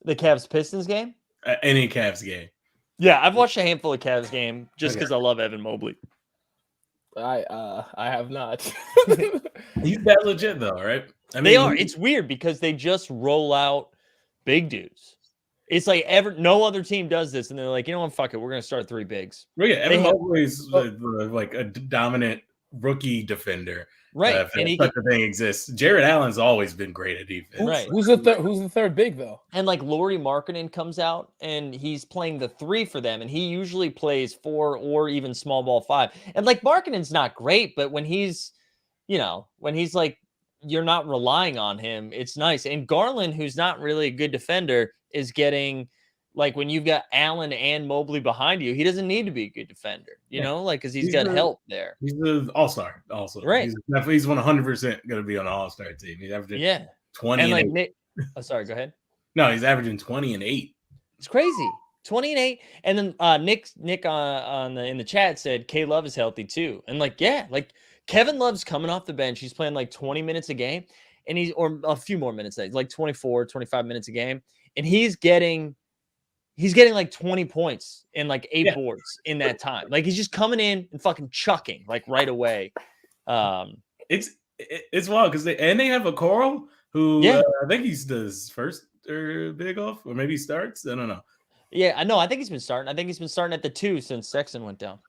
The Cavs Pistons game? Any Cavs game? Yeah, I've watched a handful of Cavs game just because I love Evan Mobley. I have not. He's that legit though, right? I mean, they are. It's weird because they just roll out big dudes. It's like no other team does this, and they're like, you know what, fuck it, we're gonna start 3 bigs. Well, yeah, Evan They have- Mobley's like a dominant rookie defender. Right, If and such a thing exists. Jared Allen's always been great at defense. Right. Who's the third big though? And like Lauri Markkanen comes out and he's playing the 3 for them, and he usually plays 4 or even small ball 5. And like Markkanen's not great, but when he's, when he's like, you're not relying on him, it's nice. And Garland, who's not really a good defender, is getting, like, when you've got Allen and Mobley behind you, he doesn't need to be a good defender, like, because he's got help there. He's the all-star also. Right. He's 100% going to be on the all-star team. He's averaging 20 and like 8. Nick, sorry, go ahead. No, he's averaging 20 and 8. It's crazy. 20 and 8. And then Nick in the chat said K Love is healthy too. And like, yeah, like Kevin Love's coming off the bench. He's playing like 20 minutes a game, and or a few more minutes, like 24, 25 minutes a game. And he's getting like 20 points and like 8 boards in that time. Like he's just coming in and fucking chucking like right away. It's wild because they have a Coral who I think he's does first or big off, or maybe he starts. I don't know. Yeah, I know. I think he's been starting. I think he's been starting at the 2 since Sexton went down.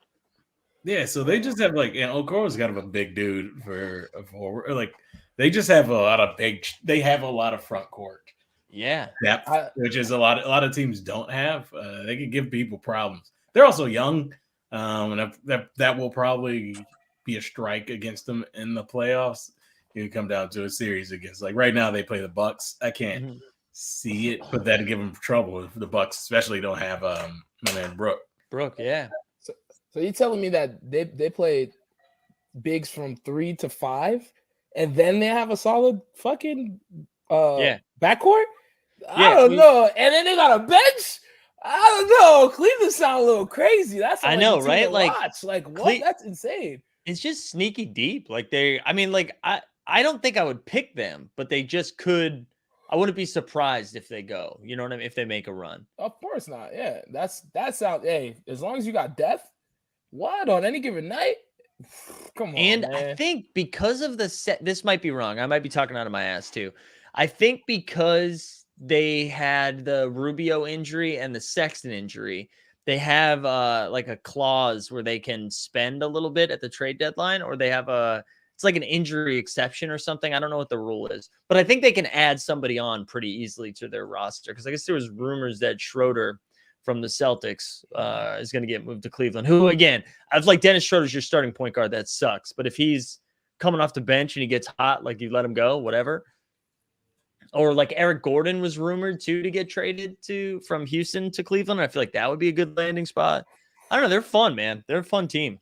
Yeah, so they just have like, Okoro's kind of a big dude for a forward. Like they just have a lot of they have a lot of front court. Yeah, depth, which is a lot of teams don't have. They can give people problems. They're also young, and that will probably be a strike against them in the playoffs. You come down to a series against, like right now they play the Bucks. I can't see it, but that'd give them trouble if the Bucks, especially, don't have my man Brook. Yeah. So you're telling me that they played bigs from 3 to 5, and then they have a solid fucking backcourt? I don't know. And then they got a bench? I don't know. Cleveland sound a little crazy. That's I know, right? Like what? That's insane. It's just sneaky deep. Like I don't think I would pick them, but they just could. I wouldn't be surprised if they go. You know what I mean? If they make a run. Of course not. Yeah. That sounds, hey, as long as you got depth, what on any given night? Come on. And man. I think because of the set, this might be wrong. I might be talking out of my ass too. I think because they had the Rubio injury and the Sexton injury, they have like a clause where they can spend a little bit at the trade deadline, or they have it's like an injury exception or something. I don't know what the rule is, but I think they can add somebody on pretty easily to their roster. Cause I guess there was rumors that Schroeder from the Celtics is going to get moved to Cleveland, who again, I was like, Dennis Schroeder's your starting point guard. That sucks. But if he's coming off the bench and he gets hot, like you let him go, whatever. Or like Eric Gordon was rumored to get traded from Houston to Cleveland. I feel like that would be a good landing spot. I don't know. They're fun, man. They're a fun team.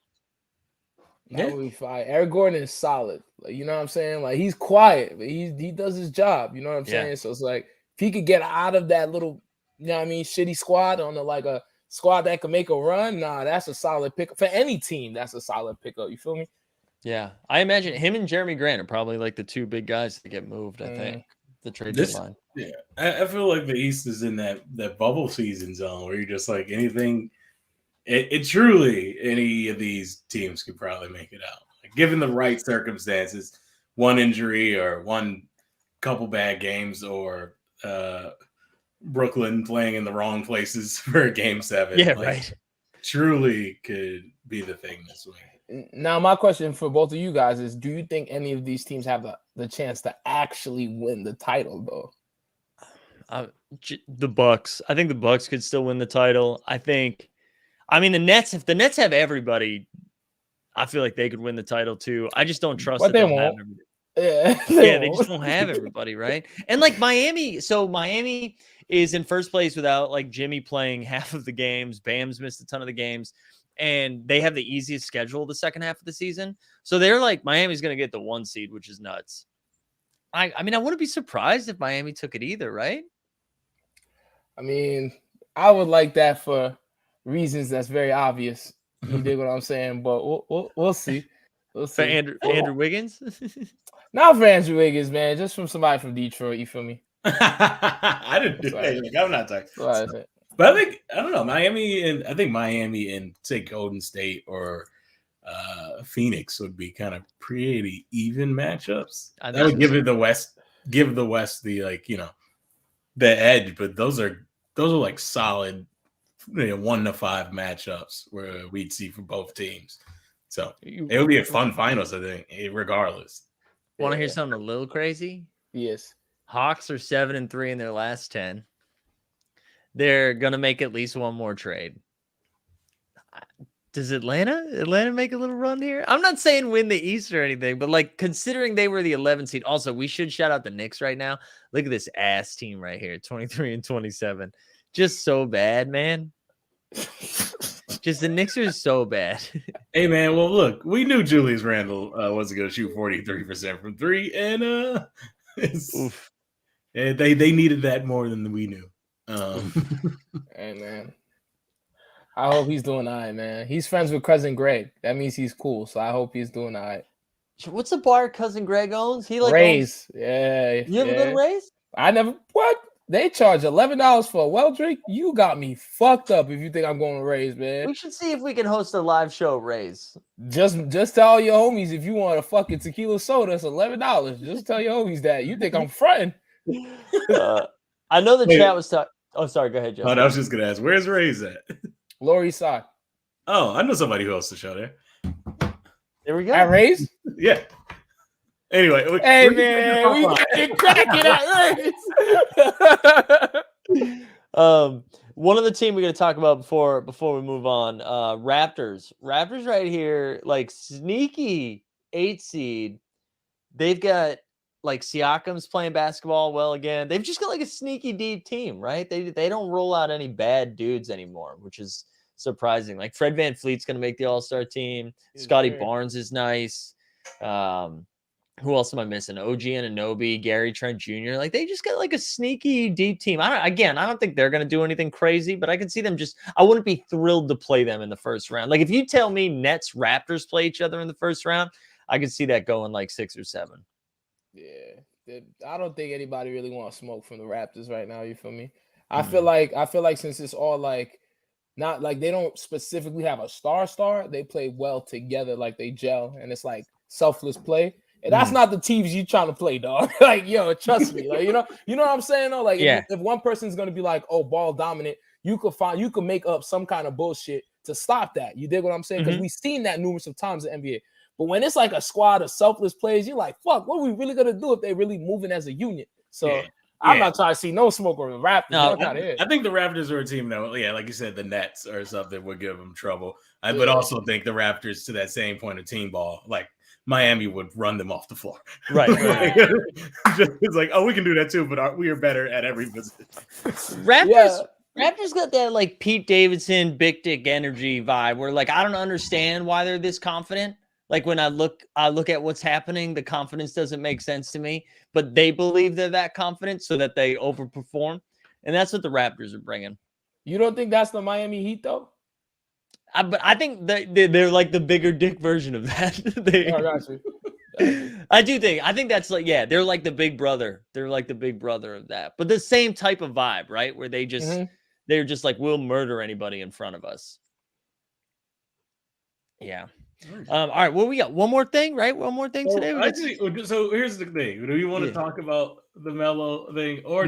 That would be fine. Eric Gordon is solid. Like, you know what I'm saying? Like he's quiet, but he does his job. You know what I'm saying? So it's like if he could get out of that little, you know what I mean, shitty squad on like a squad that can make a run. Nah, that's a solid pickup for any team. That's a solid pickup. You feel me? Yeah, I imagine him and Jeremy Grant are probably like the 2 big guys that get moved. I think the trade deadline. Yeah, I feel like the East is in that bubble season zone where you're just like anything. It truly, any of these teams could probably make it out, like, given the right circumstances. One injury or one couple bad games, or Brooklyn playing in the wrong places for Game 7. Yeah, right. Truly could be the thing this week. Now, my question for both of you guys is: do you think any of these teams have the chance to actually win the title, though? The Bucks. I think the Bucks could still win the title. I mean, the Nets. If the Nets have everybody, I feel like they could win the title too. I just don't trust that they won't have everybody. They just won't have everybody, right? And like Miami. So Miami is in first place without like Jimmy playing half of the games. Bam's missed a ton of the games. And they have the easiest schedule the second half of the season. So they're like, Miami's going to get the 1 seed, which is nuts. I mean, I wouldn't be surprised if Miami took it either, right? I mean, I would like that for reasons that's very obvious. You dig what I'm saying? But we'll see. We'll see. For Andrew Wiggins? Not for Andrew Wiggins, man. Just from somebody from Detroit. You feel me? I didn't do anything. I'm not talking. Sorry. But I don't know, Miami and say Golden State or Phoenix would be kind of pretty even matchups. I would give the West the the edge, but those are those are like solid 1-5 matchups where we'd see for both teams. So it would be a fun finals, I think, regardless. Want to hear something a little crazy? Yes. Hawks are 7-3 in their last 10. They're gonna make at least one more trade. Does Atlanta make a little run here? I'm not saying win the East or anything, but like considering they were the 11 seed. Also, we should shout out the Knicks right now. Look at this ass team right here, 23-27. Just so bad, man. Just the Knicks are so bad. Hey man, well look, we knew Julius Randle wasn't going to shoot 43% from three, and they needed that more than we knew. Hey man, I hope he's doing all right, man. He's friends with cousin Greg. That means he's cool. So I hope he's doing all right. What's the bar cousin Greg owns? He like Rays. Yeah. You ever go to Rays? I never. What? They charge $11 for a well drink. You got me fucked up if you think I'm going to Rays, man. We should see if we can host a live show at Rays. Just tell your homies if you want a fucking tequila soda, it's $11. Just tell your homies that. You think I'm fronting? I know the chat was talking. Oh, sorry. Go ahead, Joe. Oh, I was just gonna ask, where's Rays at? Lower East Side. Oh, I know somebody who hosts the show there. There we go. At Rays? Yeah. Anyway, hey man, we fucking cracking at Rays. One other team we're gonna talk about before we move on. Raptors. Raptors right here, like sneaky 8 seed. They've got like Siakam's playing basketball well again. They've just got like a sneaky deep team, right? They don't roll out any bad dudes anymore, which is surprising. Like Fred VanVleet's gonna make the All-Star team. Scotty Barnes is nice. Who else am I missing? OG Anunoby, Gary Trent Jr. Like they just got like a sneaky deep team. I don't think they're gonna do anything crazy, but I can see them I wouldn't be thrilled to play them in the first round. Like if you tell me Nets Raptors play each other in the first round, I could see that going like 6 or 7. Yeah. I don't think anybody really wants smoke from the Raptors right now. You feel me? I feel like since it's all like not like they don't specifically have a star, they play well together, like they gel, and it's like selfless play. And that's not the teams you trying to play, dog. Like, yo, trust me. Like, you know what I'm saying? Though? Like, if one person's gonna be like, oh, ball dominant, you could make up some kind of bullshit to stop that. You dig what I'm saying? Because we've seen that numerous of times in NBA. But when it's like a squad of selfless players, you're like, fuck, what are we really gonna do if they really moving as a unit? So I'm not trying to see no smoke on the Raptors. No, I think the Raptors are a team though. Yeah, like you said, the Nets or something would give them trouble. I would also think the Raptors, to that same point of team ball, like Miami would run them off the floor. Right. It's like, oh, we can do that too, but we are better at every position. Raptors got that like Pete Davidson, big dick energy vibe where like I don't understand why they're this confident. Like when I look at what's happening, the confidence doesn't make sense to me. But they believe they're that confident so that they overperform, and that's what the Raptors are bringing. You don't think that's the Miami Heat though? But I think they're like the bigger dick version of that. I got you. I think that's like, they're like the big brother. They're like the big brother of that. But the same type of vibe, right? Where they're just like, we'll murder anybody in front of us. Yeah. All right. Well, we got one more thing, right? One more thing today. So here's the thing. Do you want to talk about the Melo thing, or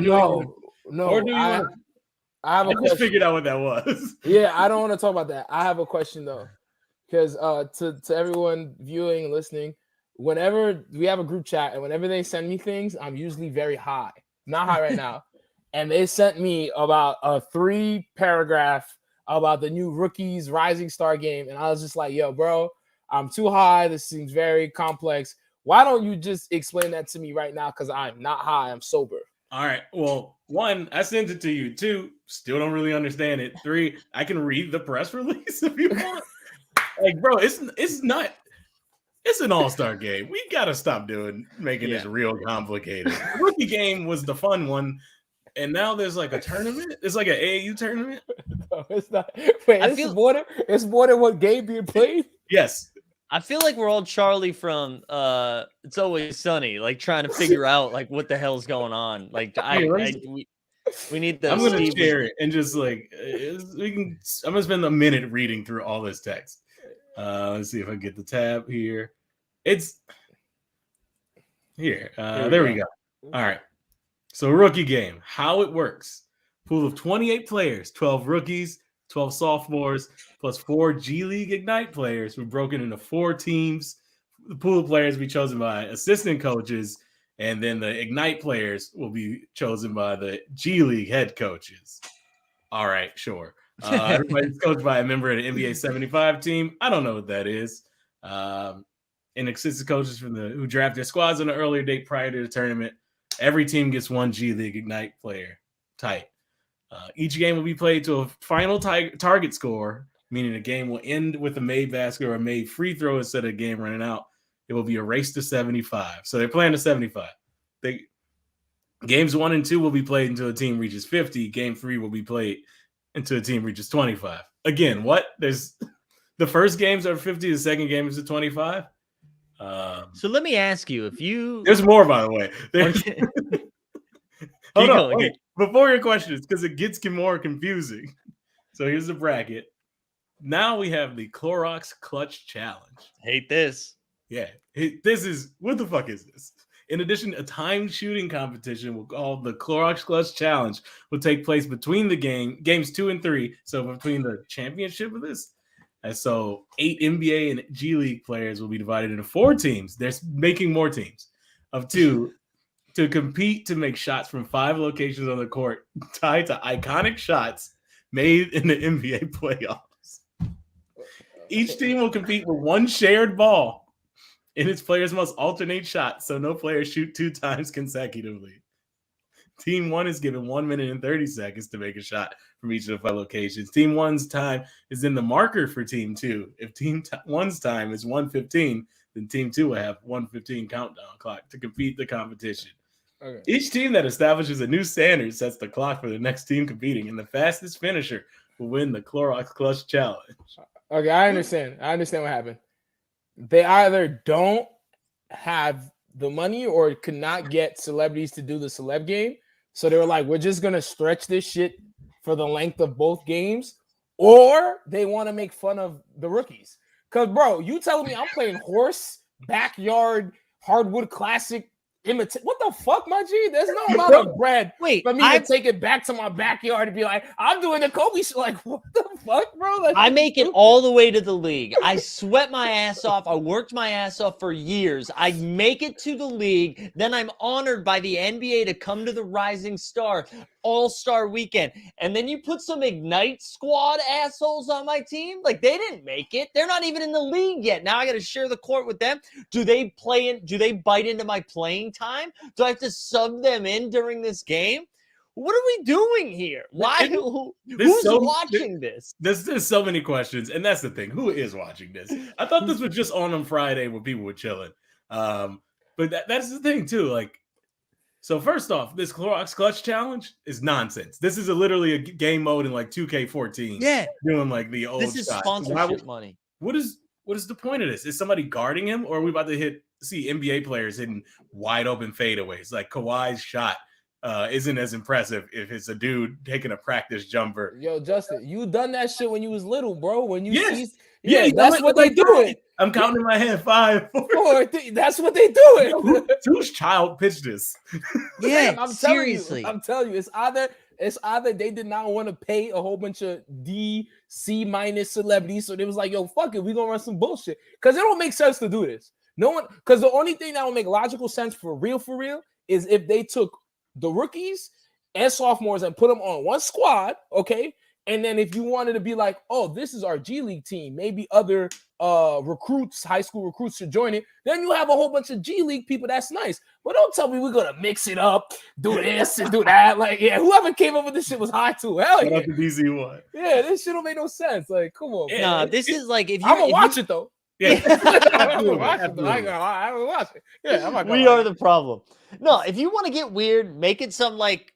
I have a question. Just figured out what that was. Yeah, I don't want to talk about that. I have a question though, because to everyone viewing and listening, whenever we have a group chat and whenever they send me things, I'm usually very high. Not high right now, and they sent me about a 3-paragraph about the new Rookies Rising Star game, and I was just like, "Yo, bro, I'm too high. This seems very complex. Why don't you just explain that to me right now? Because I'm not high. I'm sober." All right. Well, 1, I sent it to you. 2, still don't really understand it. 3, I can read the press release if you want. Like, bro, it's not. It's an all-star game. We gotta stop making this real complicated. The rookie game was the fun one, and now there's like a tournament. It's like an AAU tournament. No, it's not. Wait, it's more than one game being played. Yes. I feel like we're all Charlie from It's Always Sunny, like trying to figure out like what the hell's going on. Like we need the. I'm gonna share it and just like I'm gonna spend a minute reading through all this text. Let's see if I can get the tab here. It's here. There we go. All right. So rookie game, how it works. Pool of 28 players, 12 rookies, 12 sophomores, plus 4 G League Ignite players. We're broken into 4 teams. The pool of players will be chosen by assistant coaches, and then the Ignite players will be chosen by the G League head coaches. All right, sure. Everybody's coached by a member of the NBA 75 team. I don't know what that is. And assistant coaches from who draft their squads on an earlier date prior to the tournament. Every team gets 1 G League Ignite player. Tight. Each game will be played to a final target score, meaning the game will end with a made basket or a made free throw instead of a game running out. It will be a race to 75. So they're playing to 75. Games 1 and 2 will be played until a team reaches 50. Game 3 will be played until a team reaches 25. Again, what? There's the first games are 50. The second game is a 25. So let me ask you, if you There's more, by the way. Okay. Hold on, going, wait. Before your questions, because it gets more confusing. So here's the bracket. Now we have the Clorox Clutch Challenge. Hate this. Yeah, this is what the fuck is this? In addition, a timed shooting competition called the Clorox Clutch Challenge will take place between the games 2 and 3. So between the championship of this, and so 8 NBA and G League players will be divided into 4 teams. They're making more teams of 2 to compete to make shots from 5 locations on the court, tied to iconic shots made in the NBA playoffs. Each team will compete with 1 shared ball, and its players must alternate shots, so no player shoot 2 times consecutively. Team 1 is given 1 minute and 30 seconds to make a shot from each of the 5 locations. Team 1's time is in the marker for Team 2. If Team 1's time is 1:15, then Team 2 will have 1:15 countdown clock to compete the competition. Okay. Each team that establishes a new standard sets the clock for the next team competing, and the fastest finisher will win the Clorox Clutch Challenge. Okay, I understand. I understand what happened. They either don't have the money or could not get celebrities to do the celeb game. So they were like, we're just going to stretch this shit for the length of both games. Or they want to make fun of the rookies. Because, bro, you telling me I'm playing horse, backyard, hardwood classic, what the fuck, my G? There's no amount of bread for me to take it back to my backyard and be like, I'm doing the Kobe shit. Like, what the fuck, bro? Like, I make it all the way to the league. I sweat my ass off. I worked my ass off for years. I make it to the league. Then I'm honored by the NBA to come to the Rising Star All-Star Weekend. And then you put some Ignite squad assholes on my team? Like, they didn't make it. They're not even in the league yet. Now I got to share the court with them. Do they bite into my playing time? Do I have to sub them in during this game? What are we doing here? Why? Who's watching this? There's so many questions, and that's the thing. Who is watching this? I thought this was just on Friday when people were chilling. But that's the thing too. Like, so first off, this Clorox Clutch Challenge is nonsense. This is literally a game mode in like 2K14. Yeah, doing like the old. This is sponsorship money. What is the point of this? Is somebody guarding him, or are we about to see NBA players hitting wide open fadeaways? Like Kawhi's shot isn't as impressive if it's a dude taking a practice jumper. Yo, Justin, you done that shit when you was little, bro. When you that's what they doing. I'm counting in my head 5, 4, 3. That's what they doing. Whose child pitched this? Yeah, I'm seriously. telling you, it's either they did not want to pay a whole bunch of D, C- celebrities, so they was like, yo, fuck it, we gonna run some bullshit. Because it don't make sense to do this. No one, because the only thing that would make logical sense for real, is if they took the rookies and sophomores and put them on one squad, okay? And then if you wanted to be like, oh, this is our G League team, maybe other recruits, high school recruits should join it, then you have a whole bunch of G League people. That's nice. But don't tell me we're going to mix it up, do this and do that. Like, yeah, whoever came up with this shit was high too. Hell yeah. DC1. Yeah, this shit don't make no sense. Like, come on. Yeah, nah, this is like, if you, I'm going to watch it though. Yeah, I'm going to watch it though. I will watch it. Yeah, we are the problem. No, if you want to get weird, make it some like,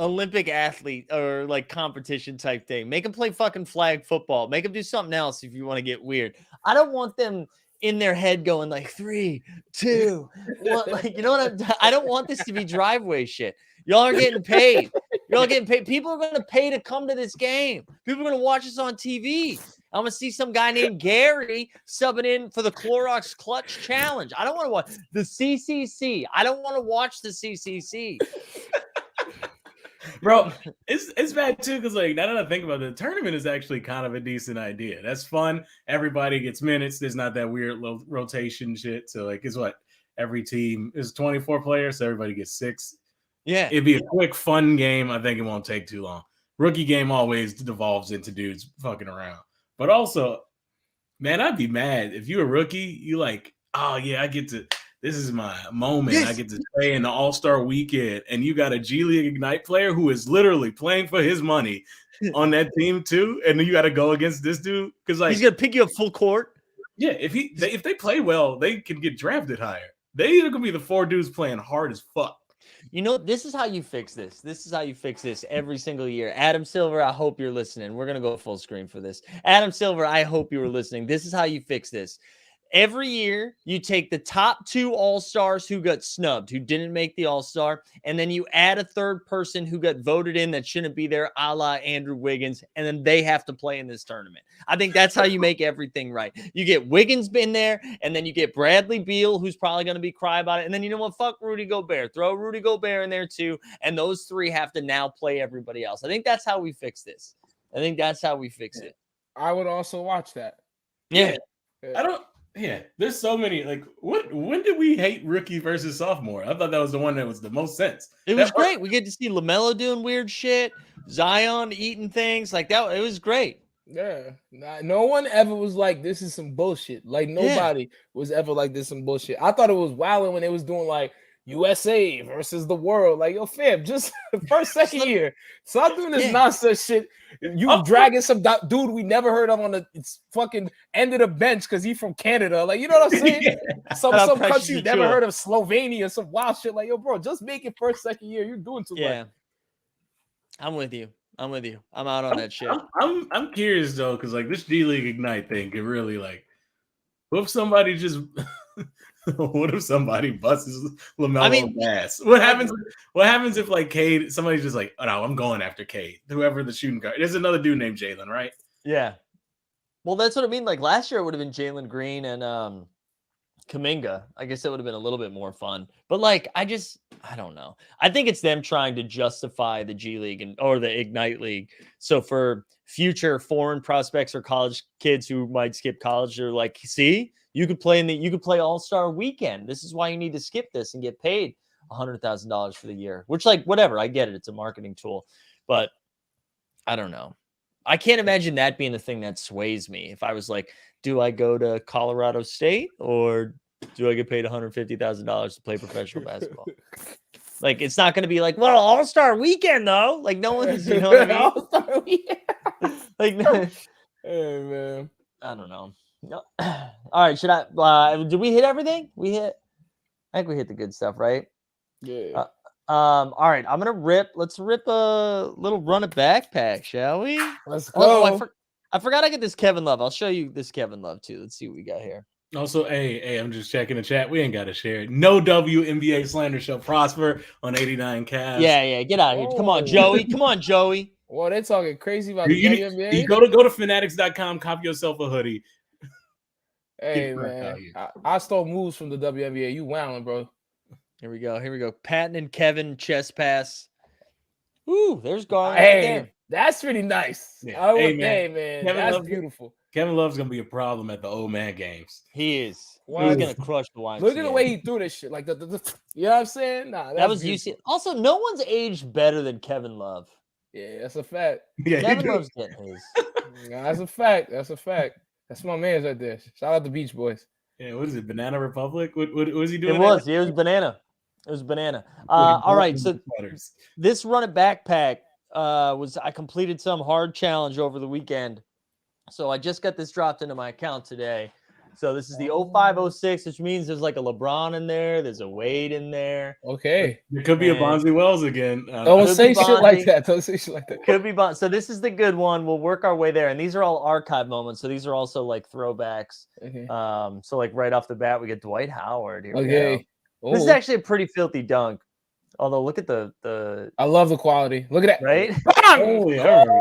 Olympic athlete or like competition type thing. Make them play fucking flag football. Make them do something else if you want to get weird. I don't want them in their head going like 3, 2, 1. Like, you know what? I don't want this to be driveway shit. Y'all are getting paid. Y'all are getting paid. People are going to pay to come to this game. People are going to watch us on TV. I'm going to see some guy named Gary subbing in for the Clorox Clutch Challenge. I don't want to watch the CCC. I don't want to watch the CCC. Bro, it's bad too because like now that I think about it, the tournament is actually kind of a decent idea. That's fun. Everybody gets minutes. There's not that weird rotation shit. So like, it's what every team is 24 players, so everybody gets 6. Yeah. It'd be a quick, fun game. I think it won't take too long. Rookie game always devolves into dudes fucking around. But also, man, I'd be mad if you're a rookie. You like, oh yeah, I get to. This is my moment. Yes. I get to play in the All-Star weekend, and you got a G League Ignite player who is literally playing for his money on that team too, and then you got to go against this dude because like he's gonna pick you up full court. Yeah, if they play well, they can get drafted higher. They are gonna be the 4 dudes playing hard as fuck. You know, this is how you fix this. This is how you fix this every single year. Adam Silver, I hope you're listening. We're going to go full screen for this. Adam Silver, I hope you were listening. This is how you fix this. Every year, you take the top 2 All-Stars who got snubbed, who didn't make the All-Star, and then you add a third person who got voted in that shouldn't be there, a la Andrew Wiggins, and then they have to play in this tournament. I think that's how you make everything right. You get Wiggins in there, and then you get Bradley Beal, who's probably going to be cry about it, and then you know what? Fuck Rudy Gobert. Throw Rudy Gobert in there too, and those 3 have to now play everybody else. I think that's how we fix this. I think that's how we fix it. I would also watch that. Yeah. I don't. Yeah, there's so many. Like, when did we hate rookie versus sophomore? I thought that was the one that was the most sense. It was great. We get to see LaMelo doing weird shit, Zion eating things like that. It was great. Yeah, no one ever was like, "This is some bullshit." Like nobody was ever like, "This is some bullshit." I thought it was wilding when they was doing like USA versus the world. Like, yo, fam, just first, second year. Stop doing this nonsense shit. You dragging some dude we never heard of on the fucking end of the bench because he's from Canada. Like, you know what I'm saying? Some country you never heard of, Slovenia, some wild shit. Like, yo, bro, just make it first, second year. You're doing too much. I'm with you. I'm out on that shit. I'm curious though, because like this G League Ignite thing could really like, what if somebody just what if somebody busts LaMelo's ass? What happens if like Cade, somebody's just like, oh no, I'm going after Cade, whoever the shooting guard. There's another dude named Jalen, right? Yeah. Well, that's what I mean. Like last year, it would have been Jalen Green and Kuminga. I guess that would have been a little bit more fun. But like, I don't know. I think it's them trying to justify the G League or the Ignite League. So for future foreign prospects or college kids who might skip college, they're like, see, you could play All-Star Weekend. This is why you need to skip this and get paid $100,000 for the year. Which, like, whatever. I get it. It's a marketing tool. But I don't know. I can't imagine that being the thing that sways me. If I was like, do I go to Colorado State or do I get paid $150,000 to play professional basketball? Like, it's not going to be like, well, All-Star Weekend, though. Like, no one's, you know what I mean? All-Star Weekend. Like, hey, man. I don't know. No. All right. Should I, did we hit everything? I think we hit the good stuff, right? Yeah. All right. Let's rip a little run of backpack, shall we? Let's go. I forgot I get this Kevin Love. I'll show you this Kevin Love too. Let's see what we got here. Also, hey, I'm just checking the chat. We ain't got to share it. No WNBA slander shall prosper on 89 Cavs. Yeah. Get out of here. Come on, Joey. Well, they're talking crazy about the WNBA. You go to fanatics.com, copy yourself a hoodie. Hey, man. I stole moves from the WNBA. You wildin', bro. Here we go. Patton and Kevin chest pass. Ooh, there's Garland. Hey, that's pretty nice. Yeah. Hey, man. That's beautiful. Kevin Love's going to be a problem at the old man games. He is. He's going to crush the YMCA. Look at the way he threw this shit. Like, you know what I'm saying? Nah, that was UC. Also, no one's aged better than Kevin Love. Yeah, that's a fact. Yeah, Kevin Love's getting his. Nah, that's a fact. That's my man's right there. Shout out the Beach Boys. Yeah, what is it? Banana Republic? What was he doing? It was banana. All right, so this run of backpack I completed some hard challenge over the weekend. So I just got this dropped into my account today. So this is the 0506, which means there's like a LeBron in there. There's a Wade in there. Okay. It could be a Bonzi Wells again. Don't say shit like that. Could be Bonzi. So this is the good one. We'll work our way there. And these are all archive moments. So these are also like throwbacks. Okay. So like right off the bat, we get Dwight Howard. Here okay. We go. This is actually a pretty filthy dunk. Although look at the I love the quality. Look at that. Right? Look at him.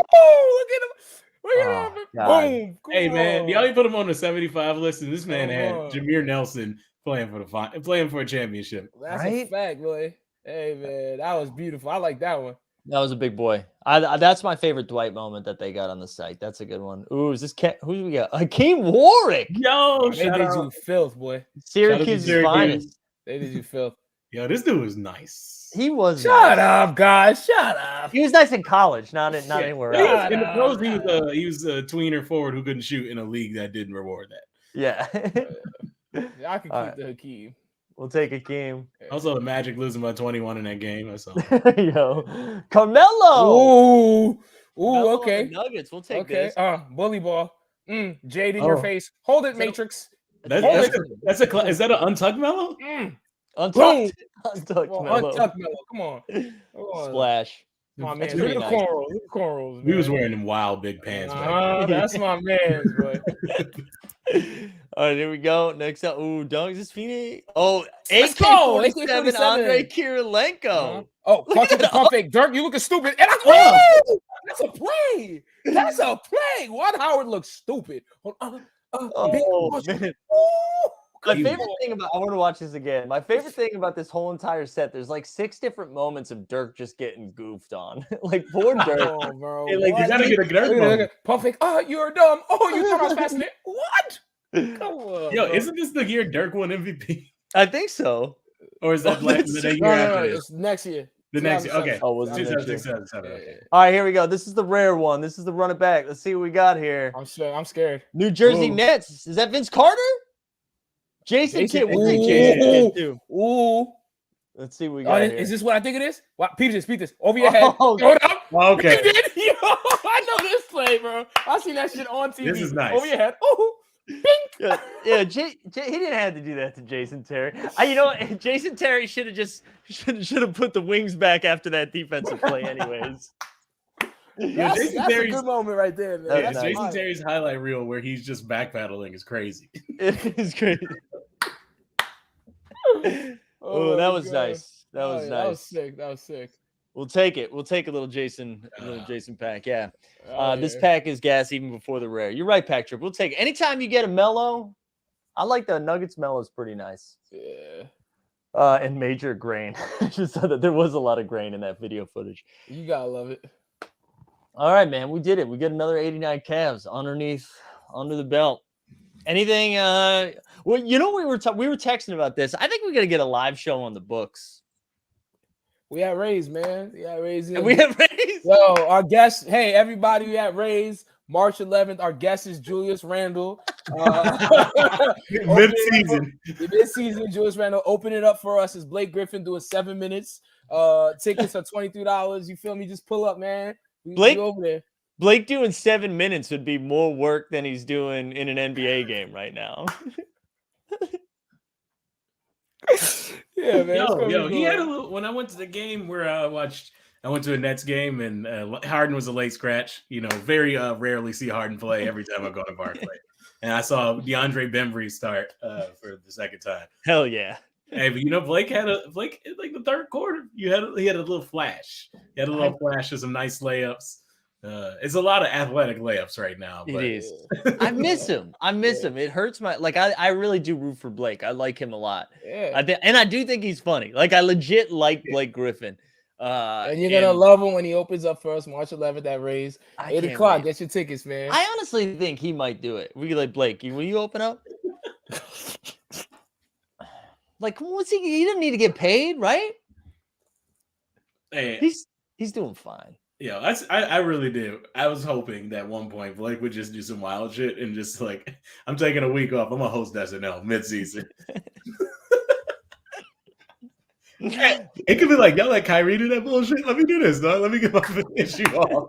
Boom. Hey, man. Y'all put him on the 75 list, and this man had Jameer Nelson playing for a championship. That's a fact, boy. Hey, man. That was beautiful. I like that one. That was a big boy. That's my favorite Dwight moment that they got on the site. That's a good one. Ooh, is this who do we got? Hakeem Warwick, Yo, They shout did out. you filth, boy. Syracuse's Syracuse. finest. They did you filth. Yo, this dude was nice. He was Shut nice. up, guys. Shut up. He was nice in college, not Yeah, anywhere he was- else. in the pros, he was a tweener forward who couldn't shoot in a league that didn't reward that. Yeah. Yeah, I can keep All right. the Hakeem. We'll take Hakeem. Also, the Magic losing by 21 in that game. I saw. Yo, Carmelo. Ooh, Carmelo on okay. the Nuggets. We'll take Okay. this. Bully ball. Jade in your Oh. face. Hold it, So- Matrix. That's is that an untucked mellow? Untucked. Untucked Well, Melo. untucked Melo. Come on. Come on. Splash. Come on, That's man. Look at pretty the nice. cornrows. Look at the cornrows. He was man. wearing them wild big pants. back That's my man's, bro. All right, here we go. Next up, ooh, dunk. Is this Phoenix? Oh, Let's go. AK-47 AK-47. Andre Kirilenko. Oh, Look punch at the all- pump fake. Dirk, you looking stupid. And that's a play. That's a play. Juan Howard looks stupid. Big Oh, push. man. Ooh, My good favorite ball. thing about I want to watch this again. My favorite thing about this whole entire set, there's like 6 different moments of Dirk just getting goofed on. Like poor Dirk. Oh, bro. Hey, like, What? You gotta get a Dirk Look at moment. it. Pump fake. Oh, you're dumb. Oh, you thought I was passing it. What? Come on. Yo, bro. isn't this the year Dirk won MVP? I think so. Or is that Oh, like that's- the year No, after no. this? It's next year. The next year. Okay. 2007. Oh, was it next 2006, year? 2007, Yeah, okay. All right, here we go. This is the rare one. This is the run it back. Let's see what we got here. I'm scared. New Jersey Whoa. Nets. Is that Vince Carter? Jason Kidd. We'll take Ooh. Jason Kidd too. Ooh. Let's see what we Oh, got here. is this what I think it is? What? Beat this. Over your head. Oh. Throw it up. Okay. You did? Yo, I know this play, bro. I seen that shit on TV. This is nice. Over your head. Ooh. Bink. Yeah, he didn't have to do that to Jason Terry. You know what? Jason Terry should have put the wings back after that defensive play, anyways. Yeah, That's, Jason that's a Terry's- good moment right there, man. That was That's nice. Jason fire. Terry's highlight reel where he's just backpedaling is crazy. It's great. Oh, that my was God. nice. That Oh, was yeah, nice. That was sick. We'll take it. We'll take a little Jason pack. Yeah. Oh, This yeah. pack is gas even before the rare. You're right, Pack Trip. We'll take it. Anytime you get a mellow, I like the Nuggets mellow is pretty nice. Yeah. And major grain. Just so that there was a lot of grain in that video footage. You gotta love it. All right, man. We did it. We get another 89 Cavs under the belt. Anything? Well, you know, we were texting about this. I think we got to get a live show on the books. We at Rays, man. We at Rays. And we have raised. Yo, our guest. Hey, everybody, we at Rays. March 11th. Our guest is Julius Randle. Mid-season. Mid-season, Julius Randle. Open it up for us. Is Blake Griffin doing 7 minutes? Tickets are $23. You feel me? Just pull up, man. Blake- we over there. Blake doing 7 minutes would be more work than he's doing in an NBA game right now. Yeah, man. it's gonna Yo, be he good. had a little. When I went to the game where I went to a Nets game and Harden was a late scratch. You know, very rarely see Harden play every time I go to Barclay. And I saw DeAndre Bembry start for the second time. Hell yeah. Hey, but you know, Blake like the third quarter. He had a little flash. He had a little flash of some nice layups. It's a lot of athletic layups right now. It But is. I miss him. him. It hurts my I really do root for Blake. I like him a lot. Yeah. And I do think he's funny. Like I legit like Blake Griffin. And you're gonna love him when he opens up for us March 11th at Rays. I 8 can't o'clock. wait. Get your tickets, man. I honestly think he might do it. We like Blake. Will you open up? Like, what's he? He doesn't need to get paid, right? hey, He's doing fine. yeah, I really do. I was hoping that at one point Blake would just do some wild shit and just like, I'm taking a week off. I'm gonna host SNL mid-season. It could be like, y'all let Kyrie do that bullshit. Let me do this, dog. Let me get my issue off.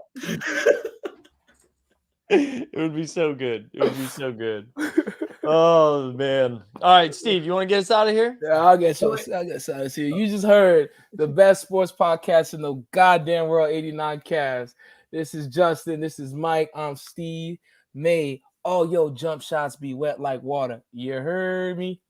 It would be so good. It would be so good. Oh man! All right, Steve, you want to get us out of here? Yeah, I'll get you out of here. You just heard the best sports podcast in the goddamn world, 89 Cavs. This is Justin. This is Mike. I'm Steve. May all your jump shots be wet like water. You heard me?